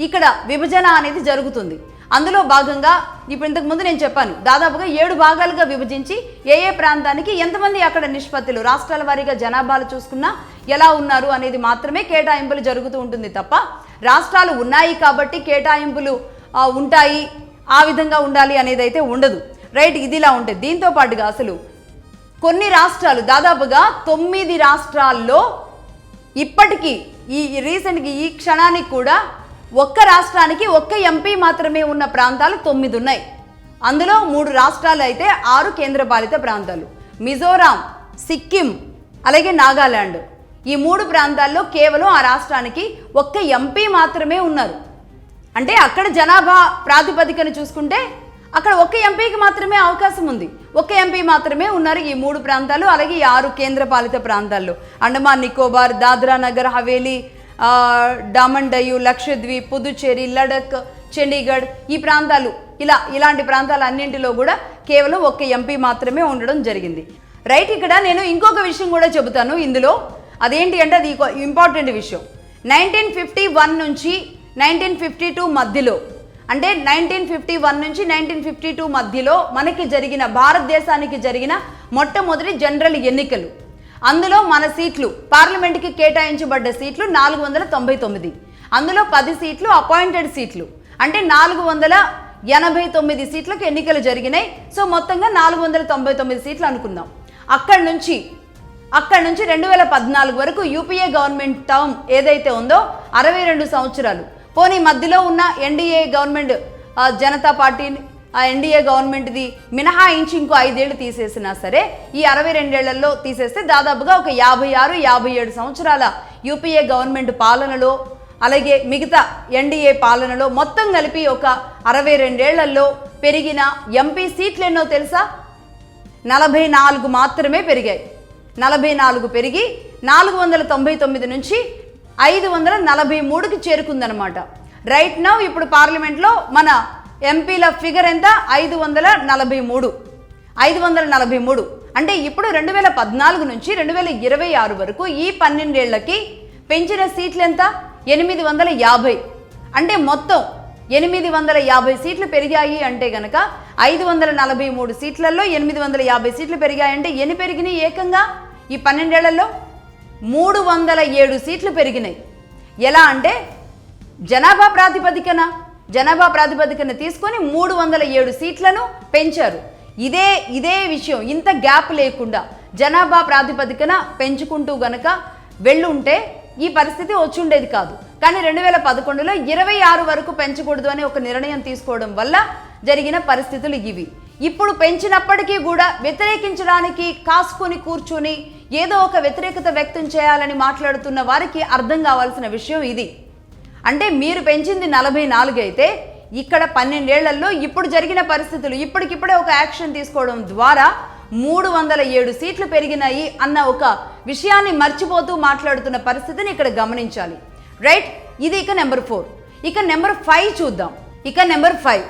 ఇక్కడ విభజన అనేది జరుగుతుంది. అందులో భాగంగా ఇప్పుడు ఇంతకుముందు నేను చెప్పాను, దాదాపుగా 7 భాగాలుగా విభజించి ఏ ప్రాంతానికి ఎంతమంది అక్కడ నిష్పత్తులు, రాష్ట్రాల వారీగా జనాభాలు చూసుకున్నా ఎలా ఉన్నారు అనేది మాత్రమే కేటాయింపులు జరుగుతూ ఉంటుంది తప్ప రాష్ట్రాలు ఉన్నాయి కాబట్టి కేటాయింపులు ఉంటాయి, ఆ విధంగా ఉండాలి అనేది అయితే ఉండదు. రైట్. ఇదిలా ఉంటుంది. దీంతో పాటుగా అసలు కొన్ని రాష్ట్రాలు, దాదాపుగా 9 రాష్ట్రాల్లో ఇప్పటికీ ఈ క్షణానికి కూడా ఒక్క రాష్ట్రానికి ఒక్క ఎంపీ మాత్రమే ఉన్న ప్రాంతాలు 9 ఉన్నాయి. అందులో 3 రాష్ట్రాలు అయితే 6 కేంద్రపాలిత ప్రాంతాలు, మిజోరాం, సిక్కిం, అలాగే నాగాలాండ్. ఈ 3 ప్రాంతాల్లో కేవలం ఆ రాష్ట్రానికి ఒక్క ఎంపీ మాత్రమే ఉన్నారు. అంటే అక్కడ జనాభా ప్రాతిపదికను చూసుకుంటే అక్కడ ఒక్క ఎంపీకి మాత్రమే అవకాశం ఉంది, ఒక్క ఎంపీ మాత్రమే ఉన్నారు ఈ 3 ప్రాంతాలు, అలాగే 6 కేంద్రపాలిత ప్రాంతాల్లో అండమాన్ నికోబార్, దాద్రా నగర్ హవేలీ, డామన్ డయ్యు, లక్షద్వీప్, పుదుచ్చేరి, లడక్, చండీగఢ్, ఈ ప్రాంతాలు ఇలాంటి ప్రాంతాలు అన్నింటిలో కూడా కేవలం ఒక్క ఎంపీ మాత్రమే ఉండడం జరిగింది. రైట్. ఇక్కడ నేను ఇంకొక విషయం కూడా చెబుతాను ఇందులో. అదేంటి అంటే అది ఇంపార్టెంట్ విషయం. 1951 నుంచి 1952 మధ్యలో, అంటే 1951 నుంచి 1952 మధ్యలో మనకి జరిగిన, భారతదేశానికి జరిగిన మొట్టమొదటి జనరల్ ఎన్నికలు. అందులో మన సీట్లు, పార్లమెంట్కి కేటాయించబడ్డ సీట్లు 499. అందులో 10 సీట్లు అపాయింటెడ్ సీట్లు, అంటే 489 సీట్లకు ఎన్నికలు జరిగినాయి. సో మొత్తంగా 499 సీట్లు అనుకుందాం. అక్కడి నుంచి 2014 వరకు యూపీఏ గవర్నమెంట్ టర్మ్ ఏదైతే ఉందో 62 సంవత్సరాలు. పోనీ మధ్యలో ఉన్న NDA government, Janata party NDA గవర్నమెంట్ది మినహాయించి ఇంకో 5 ఏళ్ళు తీసేసినా సరే, ఈ 62 ఏళ్లలో తీసేస్తే దాదాపుగా ఒక 56-57 సంవత్సరాల యూపీఏ గవర్నమెంట్ పాలనలో, అలాగే మిగతా ఎన్డీఏ పాలనలో మొత్తం కలిపి ఒక 62 ఏళ్లలో పెరిగిన ఎంపీ సీట్లు ఎన్నో తెలుసా? 44 మాత్రమే పెరిగాయి. 44 పెరిగి 499 నుంచి 543కి చేరుకుందనమాట. రైట్ నౌ ఇప్పుడు పార్లమెంట్లో మన ఎంపీల ఫిగర్ ఎంత? 543. అంటే ఇప్పుడు 2014 నుంచి 2026 వరకు ఈ 12 ఏళ్లకి పెంచిన సీట్లు ఎంత? 850. అంటే మొత్తం 850 సీట్లు పెరిగాయి. అంటే గనక 543 సీట్లలో 850 సీట్లు పెరిగాయంటే ఎన్ని పెరిగినాయి? ఏకంగా ఈ 12 ఏళ్లలో 307 సీట్లు పెరిగినాయి. ఎలా అంటే జనాభా ప్రాతిపదికన తీసుకొని 307 సీట్లను పెంచారు. ఇదే విషయం, ఇంత గ్యాప్ లేకుండా జనాభా ప్రాతిపదికన పెంచుకుంటూ గనక వెళ్ళుంటే ఈ పరిస్థితి వచ్చి ఉండేది కాదు. కానీ 2011లో 26 వరకు పెంచకూడదు అని ఒక నిర్ణయం తీసుకోవడం వల్ల జరిగిన పరిస్థితులు ఇవి. ఇప్పుడు పెంచినప్పటికీ కూడా వ్యతిరేకించడానికి కాసుకొని కూర్చుని ఏదో ఒక వ్యతిరేకత వ్యక్తం చేయాలని మాట్లాడుతున్న వారికి అర్థం కావాల్సిన విషయం ఇది. అంటే మీరు పెంచింది 44 అయితే ఇక్కడ 12 ఏళ్లలో ఇప్పుడు జరిగిన పరిస్థితులు, ఇప్పటికిప్పుడే ఒక యాక్షన్ తీసుకోవడం ద్వారా 307 సీట్లు పెరిగినాయి అన్న ఒక విషయాన్ని మర్చిపోతూ మాట్లాడుతున్న పరిస్థితిని ఇక్కడ గమనించాలి. రైట్, ఇది ఇక నెంబర్ 4. ఇక నెంబర్ 5 చూద్దాం. ఇక నెంబర్ 5,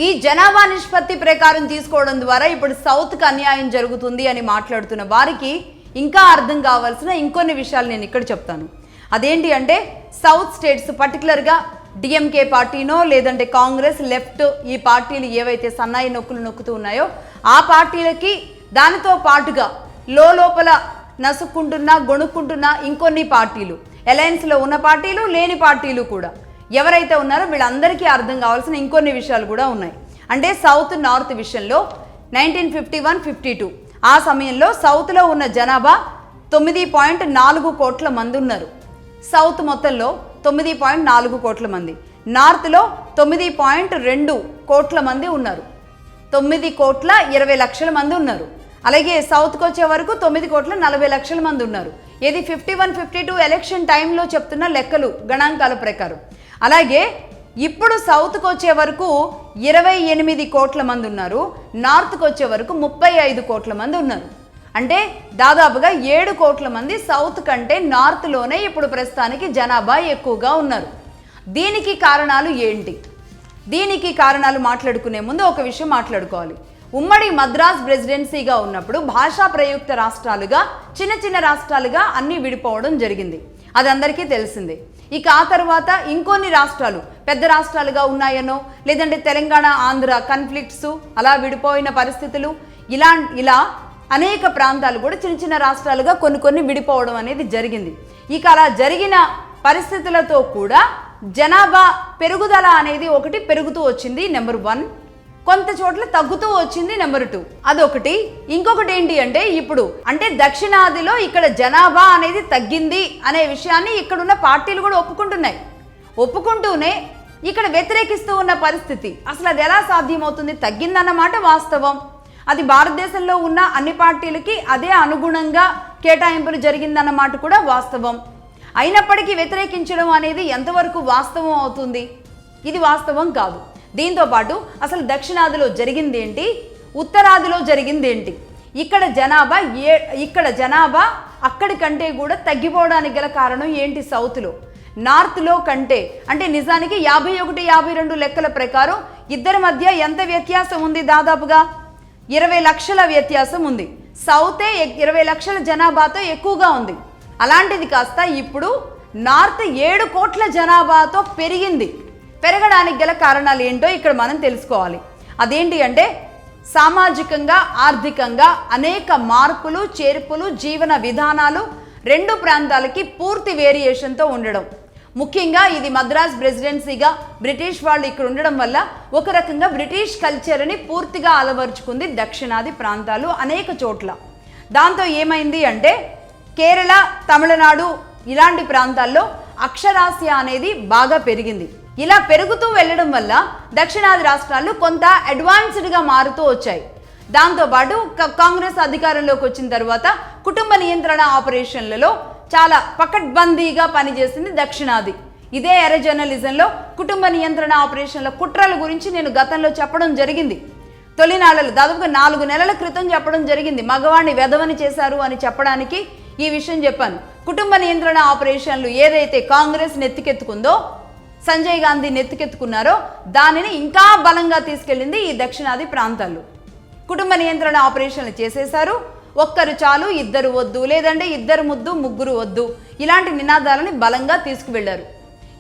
ఈ జనాభా నిష్పత్తి ప్రకారం తీసుకోవడం ద్వారా ఇప్పుడు సౌత్కి అన్యాయం జరుగుతుంది అని మాట్లాడుతున్న వారికి ఇంకా అర్థం కావాల్సిన ఇంకొన్ని విషయాలు నేను ఇక్కడ చెప్తాను. అదేంటి అంటే సౌత్ స్టేట్స్, పర్టికులర్గా డిఎంకే పార్టీనో లేదంటే కాంగ్రెస్, లెఫ్ట్, ఈ పార్టీలు ఏవైతే సన్నాయి నొక్కులు నొక్కుతూ ఉన్నాయో ఆ పార్టీలకి దానితో పాటుగా లోపల నసుక్కుంటున్నా గొణుక్కుంటున్న ఇంకొన్ని పార్టీలు, అలయన్స్లో ఉన్న పార్టీలు, లేని పార్టీలు కూడా ఎవరైతే ఉన్నారో వీళ్ళందరికీ అర్థం కావాల్సిన ఇంకొన్ని విషయాలు కూడా ఉన్నాయి. అంటే సౌత్ నార్త్ విషయంలో 1951-52 ఆ సమయంలో సౌత్లో ఉన్న జనాభా 9.4 కోట్ల మంది ఉన్నారు. సౌత్ మొత్తంలో 9.4 కోట్ల మంది, నార్త్లో 9.2 కోట్ల మంది ఉన్నారు. 9,20,00,000 మంది ఉన్నారు. అలాగే సౌత్కి వచ్చే వరకు 9,40,00,000 మంది ఉన్నారు. ఇది 51-52 ఎలక్షన్ టైంలో చెప్తున్న లెక్కలు, గణాంకాల ప్రకారం. అలాగే ఇప్పుడు సౌత్కి వచ్చే వరకు 28 కోట్ల మంది ఉన్నారు, నార్త్కి వచ్చే వరకు 35 కోట్ల మంది ఉన్నారు. అంటే దాదాపుగా 7 కోట్ల మంది సౌత్ కంటే నార్త్లోనే ఇప్పుడు ప్రస్తుతానికి జనాభా ఎక్కువగా ఉన్నారు. దీనికి కారణాలు ఏంటి? దీనికి కారణాలు మాట్లాడుకునే ముందు ఒక విషయం మాట్లాడుకోవాలి. ఉమ్మడి మద్రాస్ ప్రెసిడెన్సీగా ఉన్నప్పుడు భాషా ప్రయుక్త రాష్ట్రాలుగా, చిన్న రాష్ట్రాలుగా అన్నీ విడిపోవడం జరిగింది. అది అందరికీ తెలిసిందే. ఇక ఆ తర్వాత ఇంకొన్ని రాష్ట్రాలు పెద్ద రాష్ట్రాలుగా ఉన్నాయనో, లేదంటే తెలంగాణ, ఆంధ్ర కన్ఫ్లిక్ట్స్ అలా విడిపోయిన పరిస్థితులు, ఇలా అనేక ప్రాంతాలు కూడా చిన్న రాష్ట్రాలుగా కొన్ని విడిపోవడం అనేది జరిగింది. ఇక అలా జరిగిన పరిస్థితులతో కూడా జనాభా పెరుగుదల అనేది ఒకటి పెరుగుతూ వచ్చింది, నెంబర్ 1. కొంత చోట్ల తగ్గుతూ వచ్చింది, నెంబర్ 2. అదొకటి. ఇంకొకటి ఏంటి అంటే ఇప్పుడు అంటే దక్షిణాదిలో ఇక్కడ జనాభా అనేది తగ్గింది అనే విషయాన్ని ఇక్కడున్న పార్టీలు కూడా ఒప్పుకుంటూనే ఇక్కడ వ్యతిరేకిస్తూ ఉన్న పరిస్థితి. అసలు అది ఎలా సాధ్యమవుతుంది? తగ్గిందన్నమాట వాస్తవం. అది భారతదేశంలో ఉన్న అన్ని పార్టీలకి అదే అనుగుణంగా కేటాయింపులు జరిగిందన్నమాట కూడా వాస్తవం. అయినప్పటికీ వ్యతిరేకించడం అనేది ఎంతవరకు వాస్తవం అవుతుంది? ఇది వాస్తవం కాదు. దీంతోపాటు అసలు దక్షిణాదిలో జరిగింది ఏంటి, ఉత్తరాదిలో జరిగింది ఏంటి? ఇక్కడ జనాభా అక్కడి కంటే కూడా తగ్గిపోవడానికి గల కారణం ఏంటి? సౌత్లో, నార్త్లో కంటే అంటే నిజానికి 51-52 లెక్కల ప్రకారం ఇద్దరి మధ్య ఎంత వ్యత్యాసం ఉంది? దాదాపుగా 20 లక్షల వ్యత్యాసం ఉంది. సౌతే 20 లక్షల జనాభాతో ఎక్కువగా ఉంది. అలాంటిది కాస్త ఇప్పుడు నార్త్ 7 కోట్ల జనాభాతో పెరగడానికి గల కారణాలు ఏంటో ఇక్కడ మనం తెలుసుకోవాలి. అదేంటి అంటే సామాజికంగా, ఆర్థికంగా అనేక మార్పులు, చేర్పులు, జీవన విధానాలు రెండు ప్రాంతాలకి పూర్తి వేరియేషన్తో ఉండడం. ముఖ్యంగా ఇది మద్రాస్ ప్రెసిడెన్సీగా బ్రిటిష్ వాళ్ళు ఇక్కడ ఉండడం వల్ల ఒక రకంగా బ్రిటిష్ కల్చర్ని పూర్తిగా అలవరుచుకుంది దక్షిణాది ప్రాంతాలు అనేక చోట్ల. దాంతో ఏమైంది అంటే కేరళ, తమిళనాడు ఇలాంటి ప్రాంతాల్లో అక్షరాస్యత అనేది బాగా పెరిగింది. ఇలా పెరుగుతూ వెళ్ళడం వల్ల దక్షిణాది రాష్ట్రాలు కొంత అడ్వాన్స్డ్గా మారుతూ వచ్చాయి. దాంతోపాటు కాంగ్రెస్ అధికారంలోకి వచ్చిన తర్వాత కుటుంబ నియంత్రణ ఆపరేషన్లలో చాలా పకడ్బందీగా పనిచేసింది దక్షిణాది. ఇదే ఎర్ర జర్నలిజంలో కుటుంబ నియంత్రణ ఆపరేషన్ల కుట్రల గురించి నేను గతంలో చెప్పడం జరిగింది. తొలినాళ్లలో దాదాపుగా 4 నెలల క్రితం చెప్పడం జరిగింది. మగవాణ్ణి వెధవని చేశారు అని చెప్పడానికి ఈ విషయం చెప్పాను. కుటుంబ నియంత్రణ ఆపరేషన్లు ఏదైతే కాంగ్రెస్ నెత్తికెత్తుకుందో, సంజయ్ గాంధీ నెత్తికెత్తుకున్నారో దానిని ఇంకా బలంగా తీసుకెళ్ళింది ఈ దక్షిణాది ప్రాంతాల్లో. కుటుంబ నియంత్రణ ఆపరేషన్లు చేసేశారు. ఒక్కరు చాలు, ఇద్దరు వద్దు, లేదంటే ఇద్దరు ముద్దు, ముగ్గురు వద్దు, ఇలాంటి నినాదాలని బలంగా తీసుకువెళ్లారు.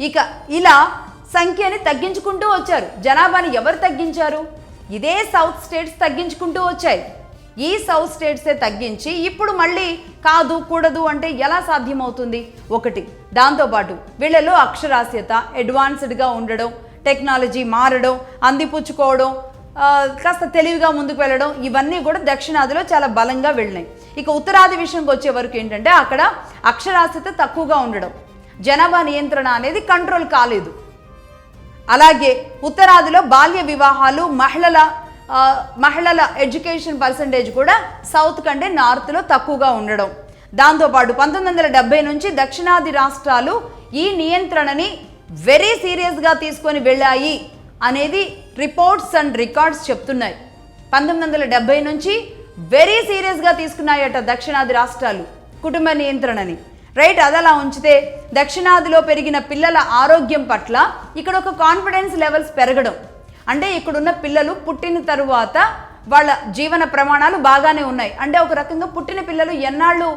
ఇక ఇలా సంఖ్యని తగ్గించుకుంటూ వచ్చారు. జనాభాని ఎవరు తగ్గించారు? ఇదే సౌత్ స్టేట్స్ తగ్గించుకుంటూ వచ్చాయి. ఈ సౌత్ స్టేట్సే తగ్గించి ఇప్పుడు మళ్ళీ కాదు కూడదు అంటే ఎలా సాధ్యమవుతుంది? ఒకటి, దాంతోపాటు వీళ్ళలో అక్షరాస్యత అడ్వాన్స్డ్గా ఉండడం, టెక్నాలజీ మారడం, అందిపుచ్చుకోవడం, కాస్త తెలివిగా ముందుకు వెళ్ళడం, ఇవన్నీ కూడా దక్షిణాదిలో చాలా బలంగా వెళ్ళినాయి. ఇక ఉత్తరాది విషయంకి వచ్చే వరకు ఏంటంటే అక్కడ అక్షరాస్యత తక్కువగా ఉండడం, జనాభా నియంత్రణ అనేది కంట్రోల్ కాలేదు. అలాగే ఉత్తరాదిలో బాల్య వివాహాలు, మహిళల ఎడ్యుకేషన్ పర్సంటేజ్ కూడా సౌత్ కంటే నార్త్లో తక్కువగా ఉండడం. దాంతోపాటు 1970 నుంచి దక్షిణాది రాష్ట్రాలు ఈ నియంత్రణని వెరీ సీరియస్గా తీసుకొని వెళ్ళాయి అనేది రిపోర్ట్స్ అండ్ రికార్డ్స్ చెప్తున్నాయి. 1970 నుంచి వెరీ సీరియస్గా తీసుకున్నాయట దక్షిణాది రాష్ట్రాలు కుటుంబ నియంత్రణని. రైట్, అదలా ఉంచితే దక్షిణాదిలో పెరిగిన పిల్లల ఆరోగ్యం పట్ల ఇక్కడ ఒక కాన్ఫిడెన్స్ లెవెల్స్ పెరగడం. అంటే ఇక్కడున్న పిల్లలు పుట్టిన తరువాత వాళ్ళ జీవన ప్రమాణాలు బాగానే ఉన్నాయి. అంటే ఒక రకంగా పుట్టిన పిల్లలు ఎన్నాళ్ళు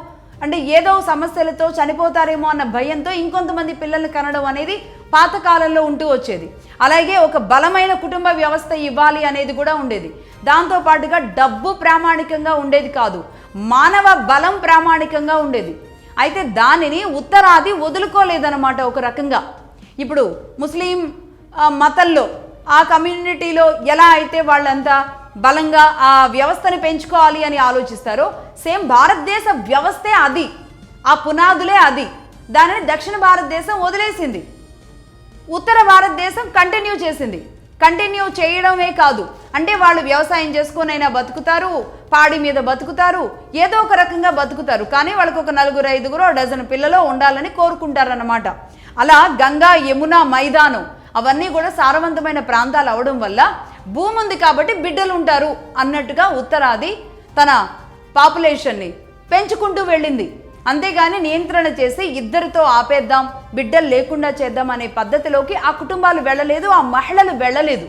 అంటే ఏదో సమస్యలతో చనిపోతారేమో అన్న భయంతో ఇంకొంతమంది పిల్లల్ని కనడం అనేది పాతకాలంలో ఉంటూ వచ్చేది. అలాగే ఒక బలమైన కుటుంబ వ్యవస్థ ఇవ్వాలి అనేది కూడా ఉండేది. దాంతోపాటుగా డబ్బు ప్రామాణికంగా ఉండేది కాదు, మానవ బలం ప్రామాణికంగా ఉండేది. అయితే దానిని ఉత్తరాది వదులుకోలేదన్నమాట ఒక రకంగా. ఇప్పుడు ముస్లిం మతంలో ఆ కమ్యూనిటీలో ఎలా అయితే వాళ్ళంతా బలంగా ఆ వ్యవస్థని పెంచుకోవాలి అని ఆలోచిస్తారో, సేమ్ భారతదేశ వ్యవస్థే అది, ఆ పునాదులే అది. దానిని దక్షిణ భారతదేశం వదిలేసింది, ఉత్తర భారతదేశం కంటిన్యూ చేసింది. కంటిన్యూ చేయడమే కాదు, అంటే వాళ్ళు వ్యవసాయం చేసుకునైనా బతుకుతారు, పాడి మీద బతుకుతారు, ఏదో ఒక రకంగా బతుకుతారు. కానీ వాళ్ళకు ఒక 4-5 డజన్ పిల్లలు ఉండాలని కోరుకుంటారన్నమాట. అలా గంగా, యమున, మైదానం అవన్నీ కూడా సారవంతమైన ప్రాంతాలు అవడం వల్ల భూమి ఉంది కాబట్టి బిడ్డలు ఉంటారు అన్నట్టుగా ఉత్తరాది తన పాపులేషన్ని పెంచుకుంటూ వెళ్ళింది. అంతేగాని నియంత్రణ చేసి ఇద్దరితో ఆపేద్దాం, బిడ్డలు లేకుండా చేద్దాం అనే పద్ధతిలోకి ఆ కుటుంబాలు వెళ్ళలేదు, ఆ మహిళలు వెళ్ళలేదు.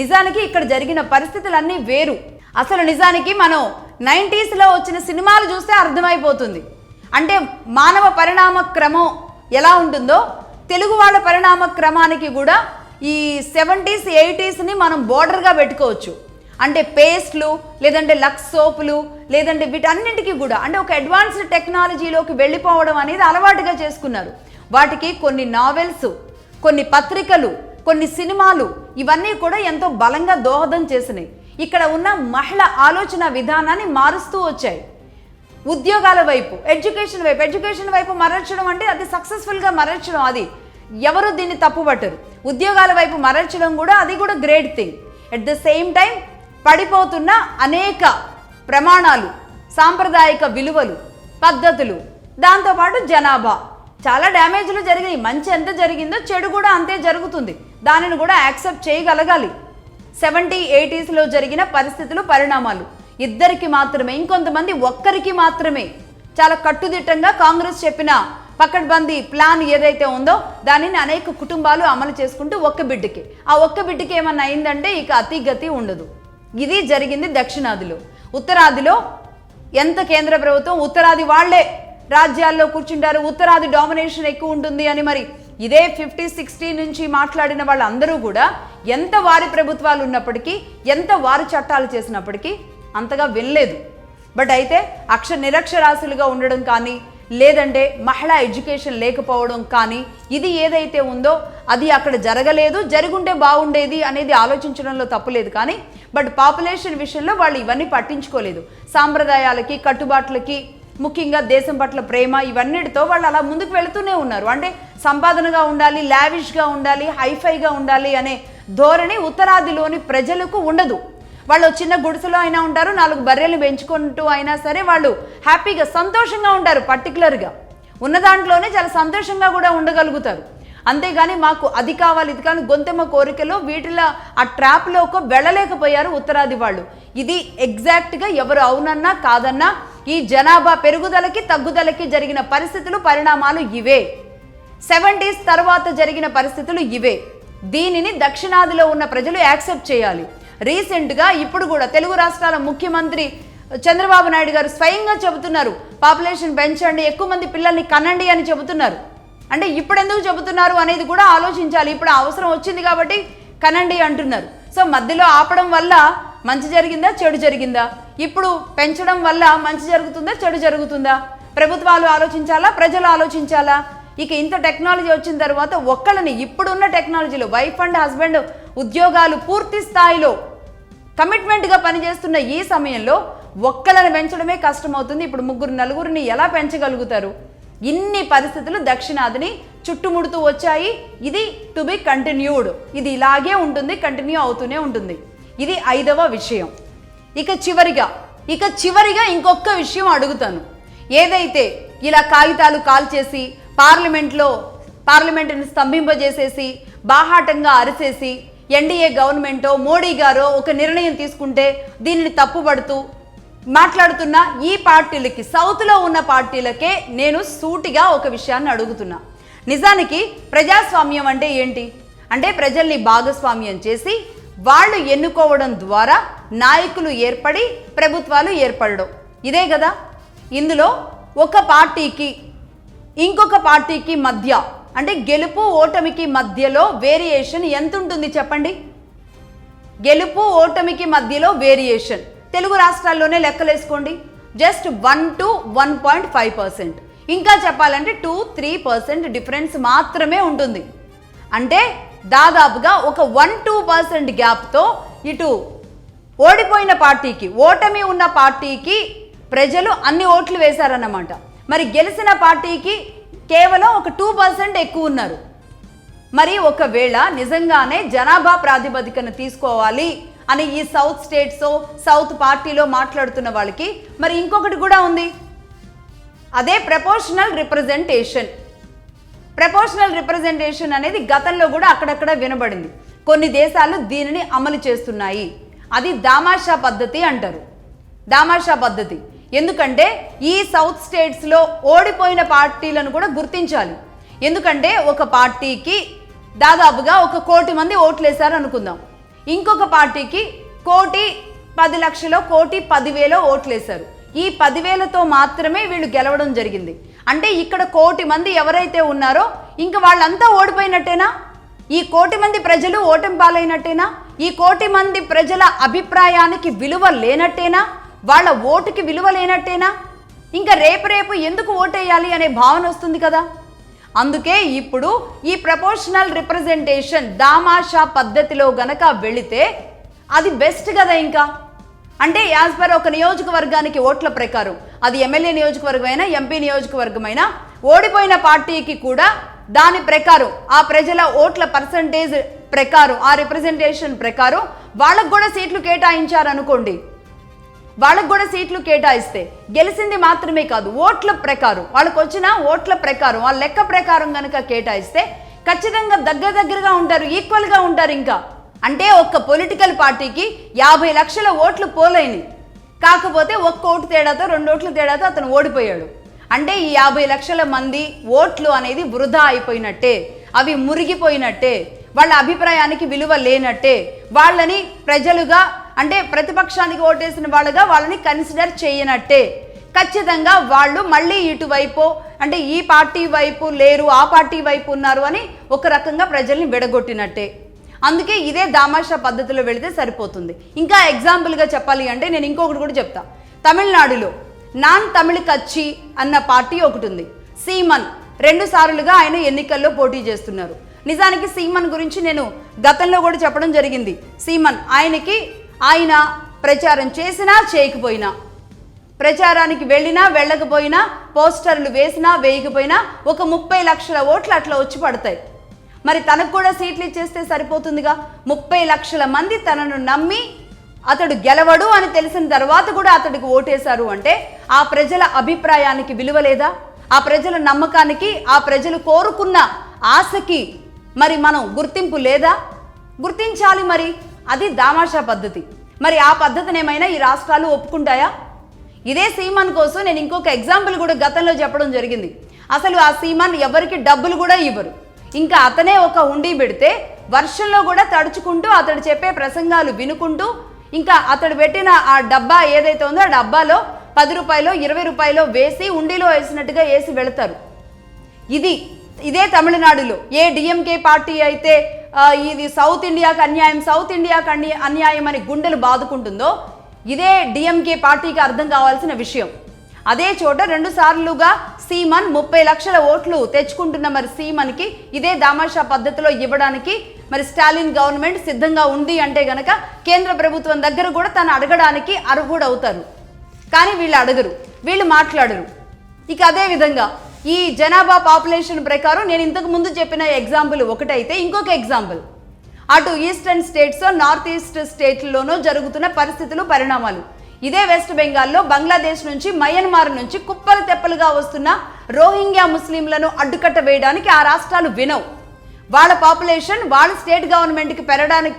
నిజానికి ఇక్కడ జరిగిన పరిస్థితులన్నీ వేరు. అసలు నిజానికి మనం 90sలో వచ్చిన సినిమాలు చూస్తే అర్థమైపోతుంది. అంటే మానవ పరిణామ క్రమం ఎలా ఉంటుందో తెలుగు వాళ్ళ పరిణామ క్రమానికి కూడా ఈ 70s, 80sని మనం బోర్డర్గా పెట్టుకోవచ్చు. అంటే పేస్ట్లు, లేదంటే లక్స్ సోపులు, లేదంటే వీటన్నింటికి కూడా అంటే ఒక అడ్వాన్స్డ్ టెక్నాలజీలోకి వెళ్ళిపోవడం అనేది అలవాటుగా చేసుకున్నారు. వాటికి కొన్ని నావెల్స్, కొన్ని పత్రికలు, కొన్ని సినిమాలు ఇవన్నీ కూడా ఎంతో బలంగా దోహదం చేసినాయి. ఇక్కడ ఉన్న మహిళ ఆలోచన విధానాన్ని మారుస్తూ వచ్చాయి. ఉద్యోగాల వైపు, ఎడ్యుకేషన్ వైపు మరల్చడం అంటే అది సక్సెస్ఫుల్గా మరల్చడం, అది ఎవరు దీన్ని తప్పుపట్టరు. ఉద్యోగాల వైపు మరల్చడం కూడా అది కూడా great thing. At the same time పడిపోతున్న అనేక ప్రమాణాలు, సాంప్రదాయిక విలువలు, పద్ధతులు, దాంతోపాటు జనాభా చాలా డ్యామేజ్లు జరిగాయి. మంచి ఎంత జరిగిందో చెడు కూడా అంతే జరుగుతుంది. దానిని కూడా యాక్సెప్ట్ చేయగలగాలి. 70, 80sలో జరిగిన పరిస్థితులు, పరిణామాలు ఇద్దరికి మాత్రమే, ఇంకొంతమంది ఒక్కరికి మాత్రమే చాలా కట్టుదిట్టంగా కాంగ్రెస్ చెప్పిన పకడ్బందీ ప్లాన్ ఏదైతే ఉందో దానిని అనేక కుటుంబాలు అమలు చేసుకుంటూ ఒక్క బిడ్డకి ఏమన్నా అయిందంటే ఇక అతిగతి ఉండదు. ఇది జరిగింది దక్షిణాదిలో. ఉత్తరాదిలో ఎంత కేంద్ర ప్రభుత్వం, ఉత్తరాది వాళ్లే రాజ్యాల్లో కూర్చుంటారు, ఉత్తరాది డామినేషన్ ఎక్కువ ఉంటుంది అని. మరి ఇదే 50-60 నుంచి మాట్లాడిన వాళ్ళందరూ కూడా ఎంత వారి ప్రభుత్వాలు ఉన్నప్పటికీ, ఎంత వారి చట్టాలు చేసినప్పటికీ అంతగా వినలేదు. బట్ అయితే నిరక్షరాస్యులుగా ఉండడం కానీ, లేదంటే మహిళా ఎడ్యుకేషన్ లేకపోవడం కానీ, ఇది ఏదైతే ఉందో అది అక్కడ జరగలేదు, జరుగుంటే బాగుండేది అనేది ఆలోచించడంలో తప్పులేదు. కానీ బట్ పాపులేషన్ విషయంలో వాళ్ళు ఇవన్నీ పట్టించుకోలేదు. సాంప్రదాయాలకి, కట్టుబాట్లకి, ముఖ్యంగా దేశం పట్ల ప్రేమ, ఇవన్నిటితో వాళ్ళు అలా ముందుకు వెళుతూనే ఉన్నారు. అంటే సంపాదనగా ఉండాలి, లావిష్గా ఉండాలి, హైఫైగా ఉండాలి అనే ధోరణి ఉత్తరాదిలోని ప్రజలకు ఉండదు. వాళ్ళు చిన్న గుడిసెలో అయినా ఉంటారు, 4 బర్రెలు పెంచుకుంటూ అయినా సరే వాళ్ళు హ్యాపీగా సంతోషంగా ఉంటారు. పర్టికులర్గా ఉన్న దాంట్లోనే చాలా సంతోషంగా కూడా ఉండగలుగుతారు. అంతేగాని మాకు అది కావాలి ఇది కానీ గొంతెమ్మ కోరికలో వీటిలో ఆ ట్రాప్లోకి వెళ్ళలేకపోయారు ఉత్తరాది వాళ్ళు. ఇది ఎగ్జాక్ట్గా ఎవరు అవునన్నా కాదన్నా ఈ జనాభా పెరుగుదలకి తగ్గుదలకి జరిగిన పరిస్థితులు, పరిణామాలు ఇవే. 70s తర్వాత జరిగిన పరిస్థితులు ఇవే. దీనిని దక్షిణాదిలో ఉన్న ప్రజలు యాక్సెప్ట్ చేయాలి. రీసెంట్గా ఇప్పుడు కూడా తెలుగు రాష్ట్రాల ముఖ్యమంత్రి చంద్రబాబు నాయుడు గారు స్వయంగా చెబుతున్నారు, పాపులేషన్ పెంచండి, ఎక్కువ మంది పిల్లల్ని కనండి అని చెబుతున్నారు. అంటే ఇప్పుడు ఎందుకు చెబుతున్నారు అనేది కూడా ఆలోచించాలి. ఇప్పుడు అవసరం వచ్చింది కాబట్టి కనండి అంటున్నారు. సో మధ్యలో ఆపడం వల్ల మంచి జరిగిందా, చెడు జరిగిందా? ఇప్పుడు పెంచడం వల్ల మంచి జరుగుతుందా, చెడు జరుగుతుందా? ప్రభుత్వాలు ఆలోచించాలా, ప్రజలు ఆలోచించాలా? ఇక ఇంత టెక్నాలజీ వచ్చిన తర్వాత ఒక్కళ్ళని ఇప్పుడున్న టెక్నాలజీలో వైఫ్ అండ్ హస్బెండ్ ఉద్యోగాలు పూర్తి స్థాయిలో కమిట్మెంట్గా పనిచేస్తున్న ఈ సమయంలో ఒక్కళ్ళని పెంచడమే కష్టమవుతుంది. ఇప్పుడు 3-4 ఎలా పెంచగలుగుతారు? ఇన్ని పరిస్థితులు దక్షిణాదిని చుట్టుముడుతూ వచ్చాయి. ఇది టు బి కంటిన్యూడ్, ఇది ఇలాగే ఉంటుంది, కంటిన్యూ అవుతూనే ఉంటుంది. ఇది 5వ విషయం. ఇక చివరిగా ఇంకొక విషయం అడుగుతాను. ఏదైతే ఇలా కాగితాలు కాల్చేసి పార్లమెంటుని స్తంభింపజేసేసి బాహాటంగా అరిసేసి ఎన్డీఏ గవర్నమెంటో మోడీ గారో ఒక నిర్ణయం తీసుకుంటే దీనిని తప్పుపడుతూ మాట్లాడుతున్న ఈ పార్టీలకి, సౌత్లో ఉన్న పార్టీలకే నేను సూటిగా ఒక విషయాన్ని అడుగుతున్నా. నిజానికి ప్రజాస్వామ్యం అంటే ఏంటి? అంటే ప్రజల్ని భాగస్వామ్యం చేసి వాళ్ళు ఎన్నుకోవడం ద్వారా నాయకులు ఏర్పడి ప్రభుత్వాలు ఏర్పడడం, ఇదే కదా. ఇందులో ఒక పార్టీకి ఇంకొక పార్టీకి మధ్య, అంటే గెలుపు ఓటమికి మధ్యలో వేరియేషన్ ఎంత ఉంటుంది చెప్పండి? గెలుపు ఓటమికి మధ్యలో వేరియేషన్ తెలుగు రాష్ట్రాల్లోనే లెక్కలేసుకోండి, జస్ట్ 1 to 1.5%. ఇంకా చెప్పాలంటే 2-3% డిఫరెన్స్ మాత్రమే ఉంటుంది. అంటే దాదాపుగా ఒక 1-2% గ్యాప్తో ఇటు ఓడిపోయిన పార్టీకి, ఓటమి ఉన్న పార్టీకి ప్రజలు అన్ని ఓట్లు వేశారన్నమాట. మరి గెలిచిన పార్టీకి కేవలం ఒక 2% ఎక్కువ ఉన్నారు. మరి ఒకవేళ నిజంగానే జనాభా ప్రాతిపదికన తీసుకోవాలి అని ఈ సౌత్ స్టేట్స్, సౌత్ పార్టీలో మాట్లాడుతున్న వాళ్ళకి మరి ఇంకొకటి కూడా ఉంది, అదే ప్రపోర్షనల్ రిప్రజెంటేషన్ అనేది గతంలో కూడా అక్కడక్కడ వినబడింది. కొన్ని దేశాలు దీనిని అమలు చేస్తున్నాయి. అది దామాషా పద్ధతి అంటారు. దామాషా పద్ధతి ఎందుకంటే ఈ సౌత్ స్టేట్స్లో ఓడిపోయిన పార్టీలను కూడా గుర్తించాలి. ఎందుకంటే ఒక పార్టీకి దాదాపుగా 1 కోటి మంది ఓట్లు వేశారు అనుకుందాం, ఇంకొక పార్టీకి 1,10,00,000 1,10,000 ఓట్లు వేశారు. ఈ 10,000తో మాత్రమే వీళ్ళు గెలవడం జరిగింది. అంటే ఇక్కడ 1 కోటి మంది ఎవరైతే ఉన్నారో ఇంక వాళ్ళంతా ఓడిపోయినట్టేనా? ఈ 1 కోటి మంది ప్రజలు ఓటమి పాలైనట్టేనా? ఈ 1 కోటి మంది ప్రజల అభిప్రాయానికి విలువ లేనట్టేనా? వాళ్ళ ఓటుకి విలువ లేనట్టేనా? ఇంకా రేపు ఎందుకు ఓటేయాలి అనే భావన వస్తుంది కదా. అందుకే ఇప్పుడు ఈ ప్రపోర్షనల్ రిప్రజెంటేషన్ దామాషా పద్ధతిలో గనక వెళితే అది బెస్ట్ కదా. ఇంకా అంటే యాజ్ పర్ ఒక నియోజకవర్గానికి ఓట్ల ప్రకారం, అది ఎమ్మెల్యే నియోజకవర్గమైనా ఎంపీ నియోజకవర్గమైనా, ఓడిపోయిన పార్టీకి కూడా దాని ప్రకారం ఆ ప్రజల ఓట్ల పర్సంటేజ్ ప్రకారం, ఆ రిప్రజెంటేషన్ ప్రకారం వాళ్ళకు కూడా సీట్లు కేటాయించారనుకోండి, వాళ్ళకు కూడా సీట్లు కేటాయిస్తే గెలిచింది మాత్రమే కాదు, ఓట్ల ప్రకారం వాళ్ళకు వచ్చిన ఓట్ల ప్రకారం వాళ్ళ లెక్క ప్రకారం కనుక కేటాయిస్తే ఖచ్చితంగా దగ్గరగా ఉంటారు, ఈక్వల్గా ఉంటారు. ఇంకా అంటే ఒక పొలిటికల్ పార్టీకి 50 లక్షల ఓట్లు పోలైనవి, కాకపోతే 1 ఓటు తేడాతో 2 ఓట్ల తేడాతో అతను ఓడిపోయాడు. అంటే ఈ 50 లక్షల మంది ఓట్లు అనేది వృధా అయిపోయినట్టే, అవి మురిగిపోయినట్టే, వాళ్ళ అభిప్రాయానికి విలువ లేనట్టే, వాళ్ళని ప్రజలుగా అంటే ప్రతిపక్షానికి ఓటేసిన వాళ్ళగా వాళ్ళని కన్సిడర్ చేయనట్టే. ఖచ్చితంగా వాళ్ళు మళ్ళీ ఇటువైపు అంటే ఈ పార్టీ వైపు లేరు, ఆ పార్టీ వైపు ఉన్నారు అని ఒక రకంగా ప్రజల్ని విడగొట్టినట్టే. అందుకే ఇదే దామాషా పద్ధతిలో వెళితే సరిపోతుంది. ఇంకా ఎగ్జాంపుల్గా చెప్పాలి అంటే నేను ఇంకొకటి కూడా చెప్తా. తమిళనాడులో నాన్ తమిళ కచ్చి అన్న పార్టీ ఒకటి ఉంది. సీమన్ 2 సార్లుగా ఆయన ఎన్నికల్లో పోటీ చేస్తున్నారు. నిజానికి సీమన్ గురించి నేను గతంలో కూడా చెప్పడం జరిగింది. సీమన్ ఆయన ప్రచారం చేసినా చేయకపోయినా, ప్రచారానికి వెళ్ళినా వెళ్ళకపోయినా, పోస్టర్లు వేసినా వేయకపోయినా ఒక 30 లక్షల ఓట్లు అట్లా వచ్చి పడతాయి. మరి తనకు కూడా సీట్లు ఇచ్చేస్తే సరిపోతుందిగా. 30 లక్షల మంది తనను నమ్మి అతడు గెలవడు అని తెలిసిన తర్వాత కూడా అతడికి ఓటేశారు అంటే ఆ ప్రజల అభిప్రాయానికి విలువ లేదా? ఆ ప్రజల నమ్మకానికి, ఆ ప్రజలు కోరుకున్న ఆశకి మరి మనం గుర్తింపు లేదా? గుర్తించాలి. మరి అది దామాషా పద్ధతి. మరి ఆ పద్ధతిని ఏమైనా ఈ రాష్ట్రాలు ఒప్పుకుంటాయా? ఇదే సీమన్ కోసం నేను ఇంకొక ఎగ్జాంపుల్ కూడా గతంలో చెప్పడం జరిగింది. అసలు ఆ సీమన్ ఎవరికి డబ్బులు కూడా ఇవ్వరు. ఇంకా అతనే ఒక హుండీ పెడితే వర్షంలో కూడా తడుచుకుంటూ అతడు చెప్పే ప్రసంగాలు వినుకుంటూ ఇంకా అతడు పెట్టిన ఆ డబ్బా ఏదైతే ఉందో ఆ డబ్బాలో 10 రూపాయలు 20 రూపాయలు వేసి హుండీలో వేసినట్టుగా వేసి వెళతారు. ఇదే తమిళనాడులో ఏ డిఎంకే పార్టీ అయితే ఇది సౌత్ ఇండియాకి అన్యాయం అని గుండెలు బాదుకుంటుందో ఇదే డిఎంకే పార్టీకి అర్థం కావాల్సిన విషయం. అదే చోట 2 సార్లుగా సీమన్ 30 లక్షల ఓట్లు తెచ్చుకుంటున్న మరి సీమన్కి ఇదే దామాషా పద్ధతిలో ఇవ్వడానికి మరి స్టాలిన్ గవర్నమెంట్ సిద్ధంగా ఉంది అంటే గనక కేంద్ర ప్రభుత్వం దగ్గర కూడా తను అడగడానికి అర్హుడవుతారు. కానీ వీళ్ళు అడగరు, వీళ్ళు మాట్లాడరు. ఇక అదే విధంగా ఈ జనాభా పాపులేషన్ ప్రకారం నేను ఇంతకు ముందు చెప్పిన ఎగ్జాంపుల్ ఒకటైతే ఇంకొక ఎగ్జాంపుల్ అటు ఈస్టర్న్ స్టేట్స్, నార్త్ ఈస్ట్ స్టేట్లోనూ జరుగుతున్న పరిస్థితులు, పరిణామాలు. ఇదే వెస్ట్ బెంగాల్లో బంగ్లాదేశ్ నుంచి, మయన్మార్ నుంచి కుప్పలు తెప్పలుగా వస్తున్న రోహింగ్యా ముస్లింలను అడ్డుకట్ట వేయడానికి ఆ రాష్ట్రాలు వినవు. వాళ్ళ పాపులేషన్ వాళ్ళ స్టేట్ గవర్నమెంట్కి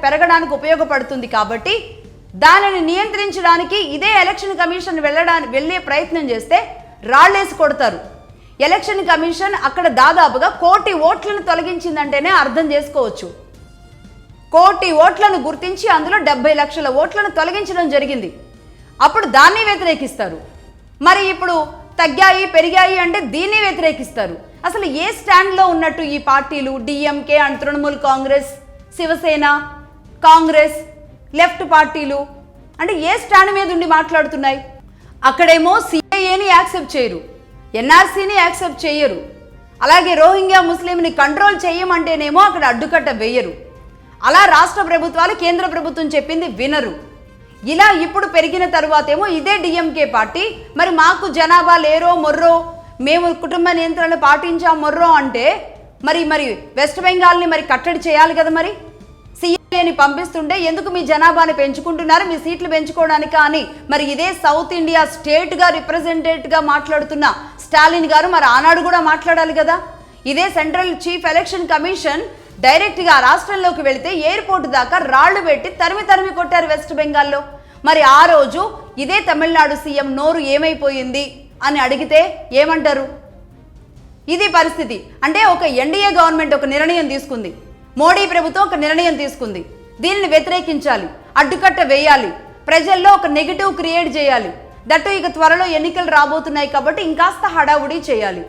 పెరగడానికి ఉపయోగపడుతుంది. కాబట్టి దానిని నియంత్రించడానికి ఇదే ఎలక్షన్ కమిషన్ వెళ్ళే ప్రయత్నం చేస్తే రాళ్లేసి కొడతారు. ఎలక్షన్ కమిషన్ అక్కడ దాదాపుగా 1 కోటి ఓట్లను తొలగించిందంటేనే అర్థం చేసుకోవచ్చు. 1 కోటి ఓట్లను గుర్తించి అందులో 70 లక్షల ఓట్లను తొలగించడం జరిగింది. అప్పుడు దాన్ని వ్యతిరేకిస్తారు. మరి ఇప్పుడు తగ్గాయి పెరిగాయి అంటే దీన్ని వ్యతిరేకిస్తారు. అసలు ఏ స్టాండ్లో ఉన్నట్టు ఈ పార్టీలు? DMK and Trinamool Congress, Shiv Sena, Congress, left పార్టీలు అంటే ఏ స్టాండ్ మీద ఉండి మాట్లాడుతున్నాయి? అక్కడేమో సిఏఏని యాక్సెప్ట్ చేయరు, ఎన్ఆర్సీని యాక్సెప్ట్ చేయరు. అలాగే రోహింగ్యా ముస్లింని కంట్రోల్ చేయమంటేనేమో అక్కడ అడ్డుకట్ట వేయరు. అలా రాష్ట్ర ప్రభుత్వాలు, కేంద్ర ప్రభుత్వం చెప్పింది వినరు. ఇలా ఇప్పుడు పెరిగిన తరువాతేమో ఇదే డిఎంకే పార్టీ మరి మాకు జనాభా లేరో మొర్రో, మేము కుటుంబ నియంత్రణ పాటించాం మొర్రో అంటే మరి వెస్ట్ బెంగాల్ని మరి కట్టడి చేయాలి కదా. మరి సీఏని పంపిస్తుంటే ఎందుకు మీ జనాభాని పెంచుకుంటున్నారు, మీ సీట్లు పెంచుకోవడానికి అని మరి ఇదే సౌత్ ఇండియా స్టేట్గా రిప్రజెంటేటివ్గా మాట్లాడుతున్న స్టాలిన్ గారు మరి ఆనాడు కూడా మాట్లాడాలి కదా. ఇదే సెంట్రల్ చీఫ్ ఎలక్షన్ కమిషన్ డైరెక్ట్గా రాష్ట్రంలోకి వెళితే ఎయిర్పోర్ట్ దాకా రాళ్లు పెట్టి తరిమి కొట్టారు వెస్ట్ బెంగాల్లో. మరి ఆ రోజు ఇదే తమిళనాడు సీఎం నోరు ఏమైపోయింది అని అడిగితే ఏమంటారు? ఇది పరిస్థితి. అంటే ఒక ఎన్డీఏ గవర్నమెంట్ ఒక నిర్ణయం తీసుకుంది, మోడీ ప్రభుత్వం ఒక నిర్ణయం తీసుకుంది, దీనిని వ్యతిరేకించాలి, అడ్డుకట్ట వేయాలి, ప్రజల్లో ఒక నెగిటివ్ క్రియేట్ చేయాలి. దట్టు ఇక త్వరలో ఎన్నికలు రాబోతున్నాయి కాబట్టి ఇంకాస్త హడావుడి చేయాలి.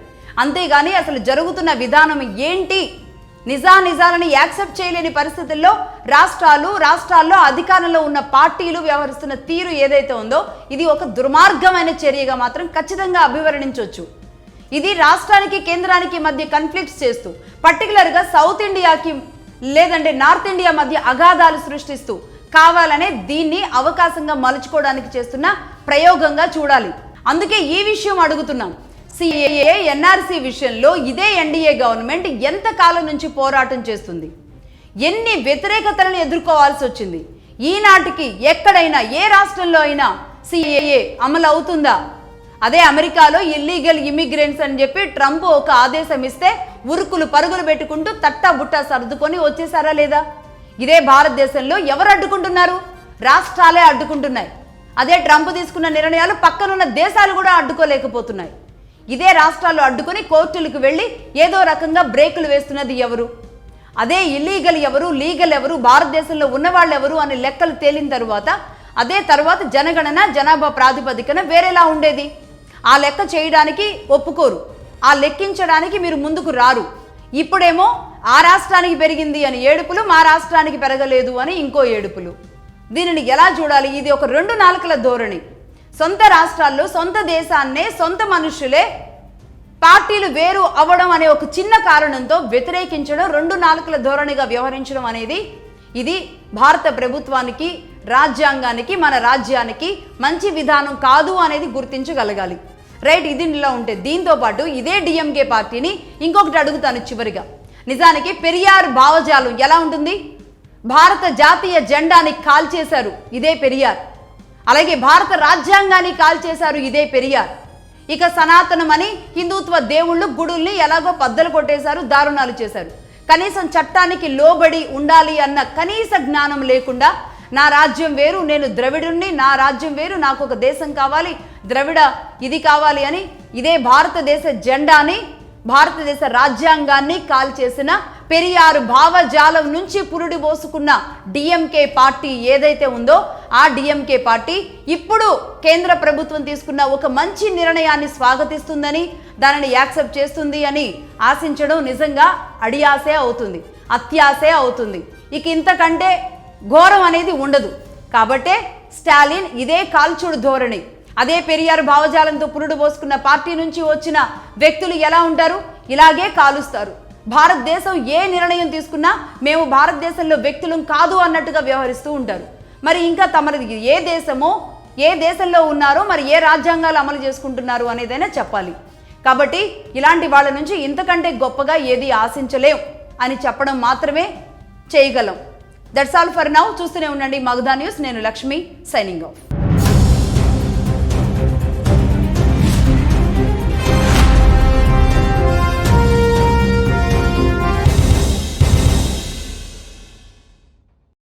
అంతేగాని అసలు జరుగుతున్న ఏంటి, నిజాలను యాక్సెప్ట్ చేయలేని పరిస్థితుల్లో రాష్ట్రాల్లో అధికారంలో ఉన్న పార్టీలు వ్యవహరిస్తున్న తీరు ఏదైతే ఉందో ఇది ఒక దుర్మార్గమైన చర్యగా మాత్రం ఖచ్చితంగా అభివర్ణించవచ్చు. ఇది రాష్ట్రానికి కేంద్రానికి మధ్య కన్ఫ్లిక్ట్స్ చేస్తూ పర్టికులర్గా సౌత్ ఇండియాకి లేదంటే నార్త్ ఇండియా మధ్య అగాధాలు సృష్టిస్తూ కావాలనే దీన్ని అవకాశంగా మలుచుకోవడానికి చేస్తున్న ప్రయోగంగా చూడాలి. అందుకే ఈ విషయం అడుగుతున్నాం. సిఏఏ ఎన్ఆర్సీ విషయంలో ఇదే ఎన్డీఏ గవర్నమెంట్ ఎంత కాలం నుంచి పోరాటం చేస్తుంది, ఎన్ని వ్యతిరేకతలను ఎదుర్కోవాల్సి వచ్చింది. ఈనాటికి ఎక్కడైనా ఏ రాష్ట్రంలో అయినా సిఏఏ అమలు అవుతుందా? అదే అమెరికాలో ఇల్లీగల్ ఇమిగ్రెంట్స్ అని చెప్పి ట్రంప్ ఒక ఆదేశం ఇస్తే ఉరుకులు పరుగులు పెట్టుకుంటూ తట్టా బుట్టా సర్దుకొని వచ్చేసారా లేదా? ఇదే భారతదేశంలో ఎవరు అడ్డుకుంటున్నారు? రాష్ట్రాలే అడ్డుకుంటున్నాయి. అదే ట్రంప్ తీసుకున్న నిర్ణయాలు పక్కనున్న దేశాలు కూడా అడ్డుకోలేకపోతున్నాయి. ఇదే రాష్ట్రాలు అడ్డుకొని కోర్టులకు వెళ్ళి ఏదో రకంగా బ్రేకులు వేస్తున్నది ఎవరు? అదే ఇల్లీగల్ ఎవరు, లీగల్ ఎవరు, భారతదేశంలో ఉన్నవాళ్ళు ఎవరు అని లెక్కలు తేలిన తర్వాత అదే తర్వాత జనగణన జనాభా ప్రాతిపదికన వేరేలా ఉండేది. ఆ లెక్క చేయడానికి ఒప్పుకోరు, ఆ లెక్కించడానికి మీరు ముందుకు రారు. ఇప్పుడేమో ఆ రాష్ట్రానికి పెరిగింది అని ఏడుపులు, మా రాష్ట్రానికి పెరగలేదు అని ఇంకో ఏడుపులు. దీనిని ఎలా చూడాలి? ఇది ఒక రెండు నాలుకల ధోరణి. సొంత రాష్ట్రాల్లో సొంత దేశాన్నే సొంత మనుషులే పార్టీలు వేరు అవ్వడం అనే ఒక చిన్న కారణంతో వ్యతిరేకించడం, రెండు నాలుకల ధోరణిగా వ్యవహరించడం అనేది ఇది భారత ప్రభుత్వానికి, రాజ్యాంగానికి, మన రాజ్యానికి మంచి విధానం కాదు అనేది గుర్తించగలగాలి. రైట్, ఇది ఇలా ఉంటే దీంతో పాటు ఇదే డిఎంకే పార్టీని ఇంకొకటి అడుగుతాను చివరిగా. నిజానికి పెరియార్ భావజాలం ఎలా ఉంటుంది? భారత జాతీయ జెండాని కాల్చేశారు, ఇదే పెరియార్. అలాగే భారత రాజ్యాంగాన్ని కాల్చేశారు, ఇదే పెరియార్. ఇక సనాతనమని హిందుత్వ దేవుళ్ళు గుడుల్ని ఎలాగో బద్దలు కొట్టేశారు, దారుణాలు చేశారు. కనీసం చట్టానికి లోబడి ఉండాలి అన్న కనీస జ్ఞానం లేకుండా నా రాజ్యం వేరు, నేను ద్రవిడుణ్ణి, నా రాజ్యం వేరు, నాకు ఒక దేశం కావాలి, ద్రవిడ ఇది కావాలి అని ఇదే భారతదేశ జెండాని, భారతదేశ రాజ్యాంగాన్ని కాల్చేసిన పెరియారు భావజాలం నుంచి పురుడి పోసుకున్న డిఎంకే పార్టీ ఏదైతే ఉందో ఆ డిఎంకే పార్టీ ఇప్పుడు కేంద్ర ప్రభుత్వం తీసుకున్న ఒక మంచి నిర్ణయాన్ని స్వాగతిస్తుందని, దానిని యాక్సెప్ట్ చేస్తుంది అని ఆశించడం నిజంగా అడియాసే అవుతుంది, అత్యాసే అవుతుంది. ఇక ఇంతకంటే ఘోరం అనేది ఉండదు. కాబట్టే స్టాలిన్ ఇదే కాల్చుడు ధోరణి, అదే పెరియార్ భావజాలంతో పురుడు పోసుకున్న పార్టీ నుంచి వచ్చిన వ్యక్తులు ఎలా ఉంటారు? ఇలాగే కాలుస్తారు. భారతదేశం ఏ నిర్ణయం తీసుకున్నా మేము భారతదేశంలో వ్యక్తులం కాదు అన్నట్టుగా వ్యవహరిస్తూ ఉంటారు. మరి ఇంకా తమది ఏ దేశమో, ఏ దేశంలో ఉన్నారో, మరి ఏ రాజ్యాంగాలు అమలు చేసుకుంటున్నారు అనేదైనా చెప్పాలి. కాబట్టి ఇలాంటి వాళ్ళ నుంచి ఇంతకంటే గొప్పగా ఏది ఆశించలేం అని చెప్పడం మాత్రమే చేయగలం. That's all for now. చూస్తూనే ఉండండి మగధా న్యూస్. నేను లక్ష్మి, సైనింగ్ ఆఫ్.